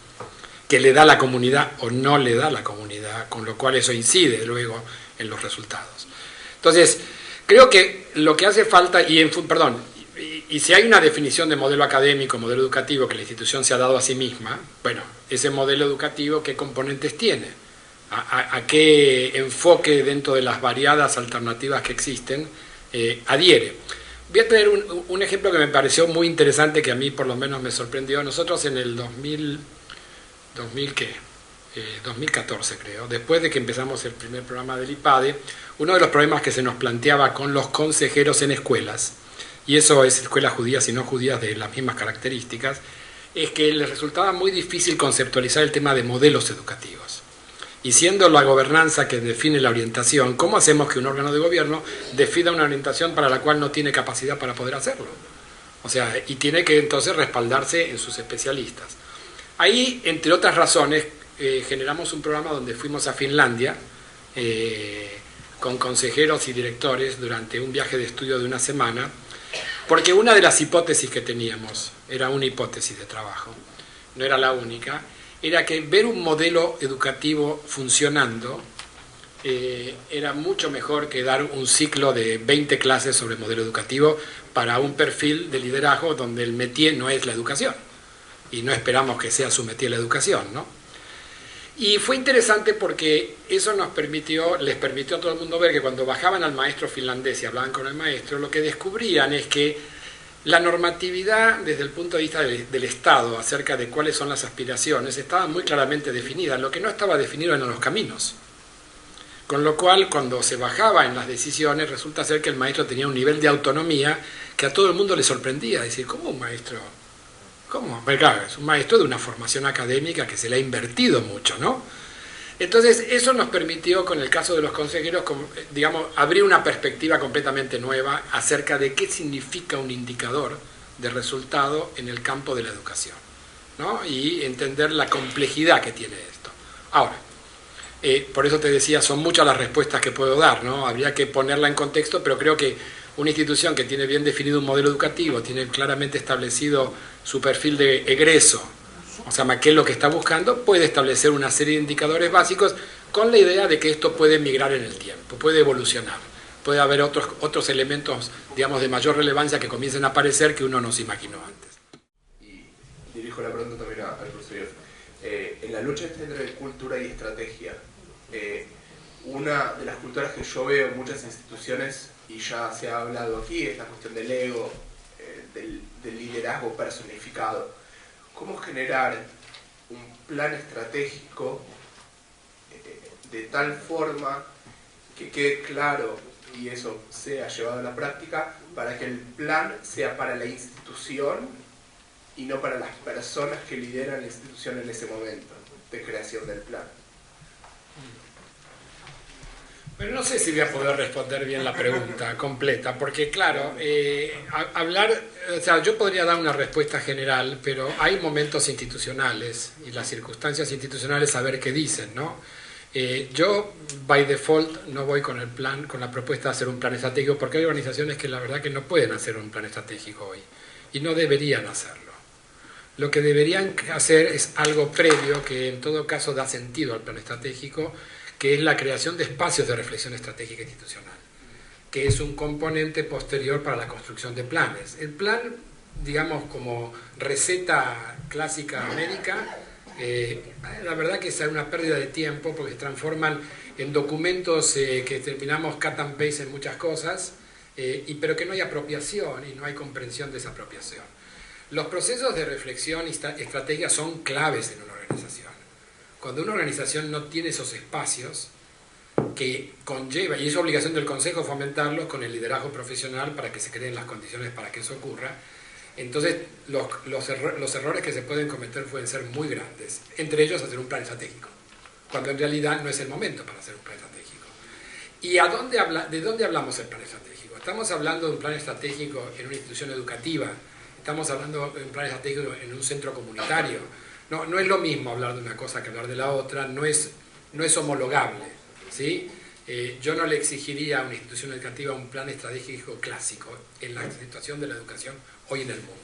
Speaker 3: que le da la comunidad o no le da la comunidad, con lo cual eso incide luego en los resultados. Entonces, creo que lo que hace falta, y si hay una definición de modelo académico, modelo educativo que la institución se ha dado a sí misma, bueno, ese modelo educativo, ¿qué componentes tiene? ¿A qué enfoque dentro de las variadas alternativas que existen adhiere? Voy a tener un ejemplo que me pareció muy interesante, que a mí por lo menos me sorprendió. Nosotros en el 2014 creo, después de que empezamos el primer programa del IPADE, uno de los problemas que se nos planteaba con los consejeros en escuelas, y eso es escuelas judías y no judías de las mismas características, es que les resultaba muy difícil conceptualizar el tema de modelos educativos. Y siendo la gobernanza que define la orientación, ¿cómo hacemos que un órgano de gobierno defina una orientación para la cual no tiene capacidad para poder hacerlo? O sea, y tiene que entonces respaldarse en sus especialistas. Ahí, entre otras razones, generamos un programa donde fuimos a Finlandia con consejeros y directores durante un viaje de estudio de una semana, porque una de las hipótesis que teníamos, era una hipótesis de trabajo, no era la única, era que ver un modelo educativo funcionando era mucho mejor que dar un ciclo de 20 clases sobre modelo educativo para un perfil de liderazgo donde el métier no es la educación, y no esperamos que sea su métier la educación, ¿no? Y fue interesante porque eso les permitió a todo el mundo ver que cuando bajaban al maestro finlandés y hablaban con el maestro, lo que descubrían es que la normatividad desde el punto de vista del Estado acerca de cuáles son las aspiraciones estaba muy claramente definida. Lo que no estaba definido eran los caminos. Con lo cual, cuando se bajaba en las decisiones, resulta ser que el maestro tenía un nivel de autonomía que a todo el mundo le sorprendía. Es decir, ¿cómo un maestro? ¿Cómo? Pero claro, es un maestro de una formación académica que se le ha invertido mucho, ¿no? Entonces, eso nos permitió, con el caso de los consejeros, digamos, abrir una perspectiva completamente nueva acerca de qué significa un indicador de resultado en el campo de la educación, ¿no? Y entender la complejidad que tiene esto. Ahora, por eso te decía, son muchas las respuestas que puedo dar, ¿no? Habría que ponerla en contexto, pero creo que una institución que tiene bien definido un modelo educativo, tiene claramente establecido su perfil de egreso, o sea, qué es lo que está buscando, puede establecer una serie de indicadores básicos con la idea de que esto puede migrar en el tiempo, puede evolucionar, puede haber otros elementos, digamos, de mayor relevancia que comiencen a aparecer que uno no se imaginó antes.
Speaker 8: Y dirijo la pregunta también al profesor. En la lucha entre cultura y estrategia, una de las culturas que yo veo en muchas instituciones, y ya se ha hablado aquí, es la cuestión del ego, del liderazgo personificado. ¿Cómo generar un plan estratégico de tal forma que quede claro y eso sea llevado a la práctica para que el plan sea para la institución y no para las personas que lideran la institución en ese momento de creación del plan?
Speaker 3: Pero no sé si voy a poder responder bien la pregunta completa, porque claro, o sea, yo podría dar una respuesta general, pero hay momentos institucionales y las circunstancias institucionales a ver qué dicen, ¿no? Yo, by default, no voy con el plan, con la propuesta de hacer un plan estratégico, porque hay organizaciones que la verdad que no pueden hacer un plan estratégico hoy, y no deberían hacerlo. Lo que deberían hacer es algo previo que en todo caso da sentido al plan estratégico, que es la creación de espacios de reflexión estratégica institucional, que es un componente posterior para la construcción de planes. El plan, digamos, como receta clásica médica, la verdad que es una pérdida de tiempo porque se transforman en documentos que terminamos cut and paste en muchas cosas, pero que no hay apropiación y no hay comprensión de esa apropiación. Los procesos de reflexión y estrategia son claves en una organización. Cuando una organización no tiene esos espacios que conlleva, y es obligación del Consejo fomentarlos con el liderazgo profesional para que se creen las condiciones para que eso ocurra, entonces los errores que se pueden cometer pueden ser muy grandes, entre ellos hacer un plan estratégico, cuando en realidad no es el momento para hacer un plan estratégico. ¿Y de dónde hablamos del plan estratégico? Estamos hablando de un plan estratégico en una institución educativa, estamos hablando de un plan estratégico en un centro comunitario, no es lo mismo hablar de una cosa que hablar de la otra, no es homologable, ¿sí? Yo no le exigiría a una institución educativa un plan estratégico clásico en la situación de la educación hoy en el mundo.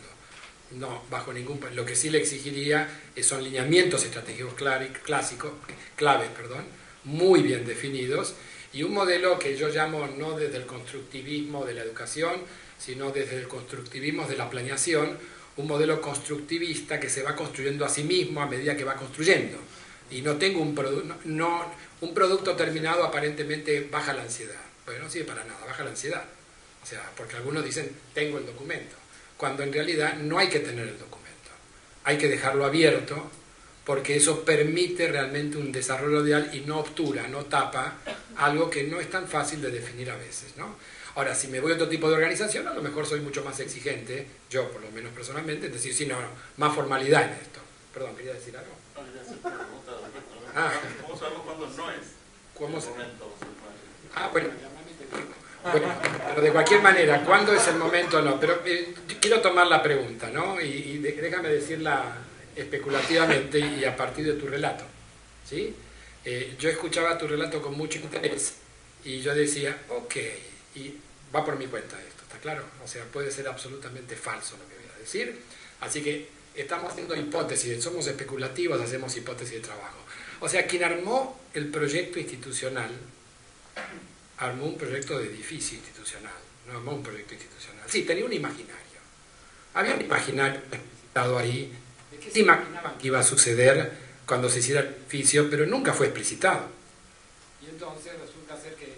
Speaker 3: No, bajo ningún... Lo que sí le exigiría son lineamientos estratégicos claves, muy bien definidos, y un modelo que yo llamo no desde el constructivismo de la educación, sino desde el constructivismo de la planeación, un modelo constructivista que se va construyendo a sí mismo a medida que va construyendo. Y no tengo un producto terminado, aparentemente baja la ansiedad. Bueno, no sirve para nada, baja la ansiedad. O sea, porque algunos dicen, tengo el documento, cuando en realidad no hay que tener el documento. Hay que dejarlo abierto, porque eso permite realmente un desarrollo real y no obtura, no tapa algo que no es tan fácil de definir a veces, ¿no? Ahora, si me voy a otro tipo de organización, a lo mejor soy mucho más exigente, yo por lo menos personalmente, es decir, sí, no, más formalidad en esto. Perdón, ¿quería decir algo?
Speaker 5: No, quería hacer una pregunta. ¿Cómo sabemos cuándo no es
Speaker 3: ¿Cómo
Speaker 5: el
Speaker 3: se...
Speaker 5: momento?
Speaker 3: Bueno, pero de cualquier manera, ¿cuándo es el momento o no? Pero quiero tomar la pregunta, ¿no? Y déjame decirla especulativamente y a partir de tu relato, ¿sí? Yo escuchaba tu relato con mucho interés y yo decía, ok, y va por mi cuenta esto, ¿está claro? O sea, puede ser absolutamente falso lo que voy a decir, así que estamos haciendo hipótesis, somos especulativos, hacemos hipótesis de trabajo. O sea, quien armó el proyecto institucional, armó un proyecto de edificio institucional, no armó un proyecto institucional. Sí, tenía un imaginario. Había un imaginario explicitado ahí, de qué se imaginaban que iba a suceder cuando se hiciera el edificio, pero nunca fue explicitado. Y entonces resulta ser que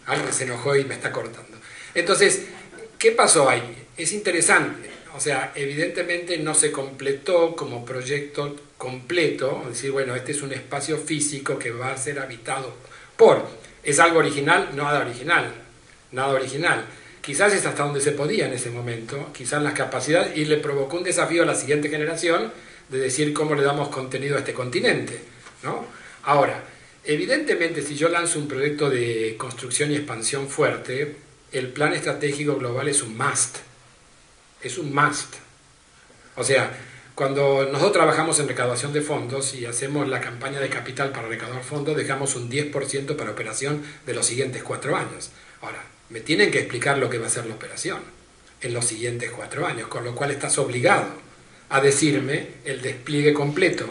Speaker 3: alguien se enojó y me está cortando. Entonces, ¿qué pasó ahí? Es interesante. O sea, evidentemente no se completó como proyecto completo, es decir, bueno, este es un espacio físico que va a ser habitado por... ¿Es algo original? No, nada original, nada original. Quizás es hasta donde se podía en ese momento, quizás las capacidades, y le provocó un desafío a la siguiente generación de decir cómo le damos contenido a este continente, ¿no? Ahora, evidentemente, si yo lanzo un proyecto de construcción y expansión fuerte, el plan estratégico global es un must. Es un must. O sea, cuando nosotros trabajamos en recaudación de fondos y hacemos la campaña de capital para recaudar fondos, dejamos un 10% para operación de los siguientes 4 años. Ahora, me tienen que explicar lo que va a ser la operación en los siguientes 4 años, con lo cual estás obligado a decirme el despliegue completo,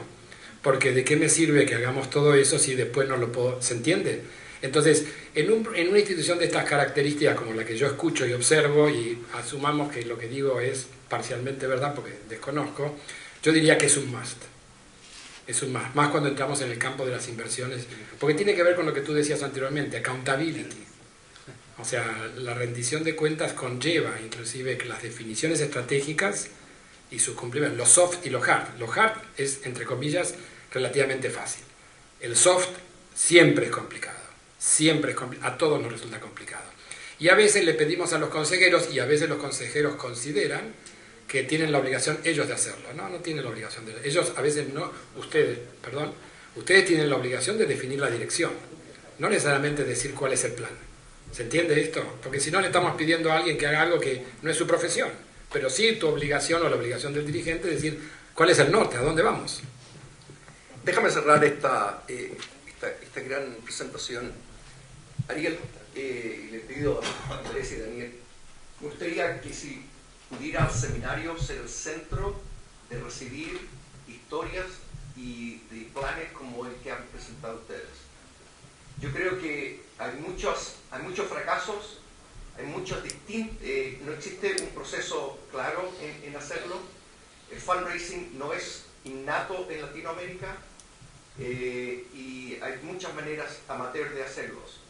Speaker 3: porque ¿de qué me sirve que hagamos todo eso si después no lo puedo? ¿Se entiende? Entonces, en una institución de estas características como la que yo escucho y observo, y asumamos que lo que digo es parcialmente verdad porque desconozco, yo diría que es un must. Es un must, más cuando entramos en el campo de las inversiones, porque tiene que ver con lo que tú decías anteriormente, accountability. O sea, la rendición de cuentas conlleva inclusive que las definiciones estratégicas y sus cumplimientos, lo soft y lo hard. Lo hard es, entre comillas, relativamente fácil. El soft siempre es complicado. Siempre es a todos nos resulta complicado. Y a veces le pedimos a los consejeros, y a veces los consejeros consideran que tienen la obligación ellos de hacerlo. No, no tienen la obligación de ellos, a veces no, ustedes tienen la obligación de definir la dirección, no necesariamente decir cuál es el plan. ¿Se entiende esto? Porque si no le estamos pidiendo a alguien que haga algo que no es su profesión, pero sí tu obligación o la obligación del dirigente es decir cuál es el norte, a dónde vamos.
Speaker 4: Déjame cerrar esta gran presentación. Ariel, le he pedido a Andrés y Daniel, me gustaría que si pudiera el seminario ser el centro de recibir historias y de planes como el que han presentado ustedes. Yo creo que hay muchos fracasos, hay muchos no existe un proceso claro en hacerlo. El fundraising no es innato en Latinoamérica y hay muchas maneras amateur de hacerlos.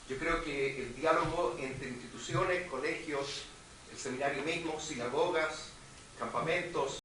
Speaker 4: Yo creo que el diálogo entre instituciones, colegios, el seminario mismo, sinagogas, campamentos,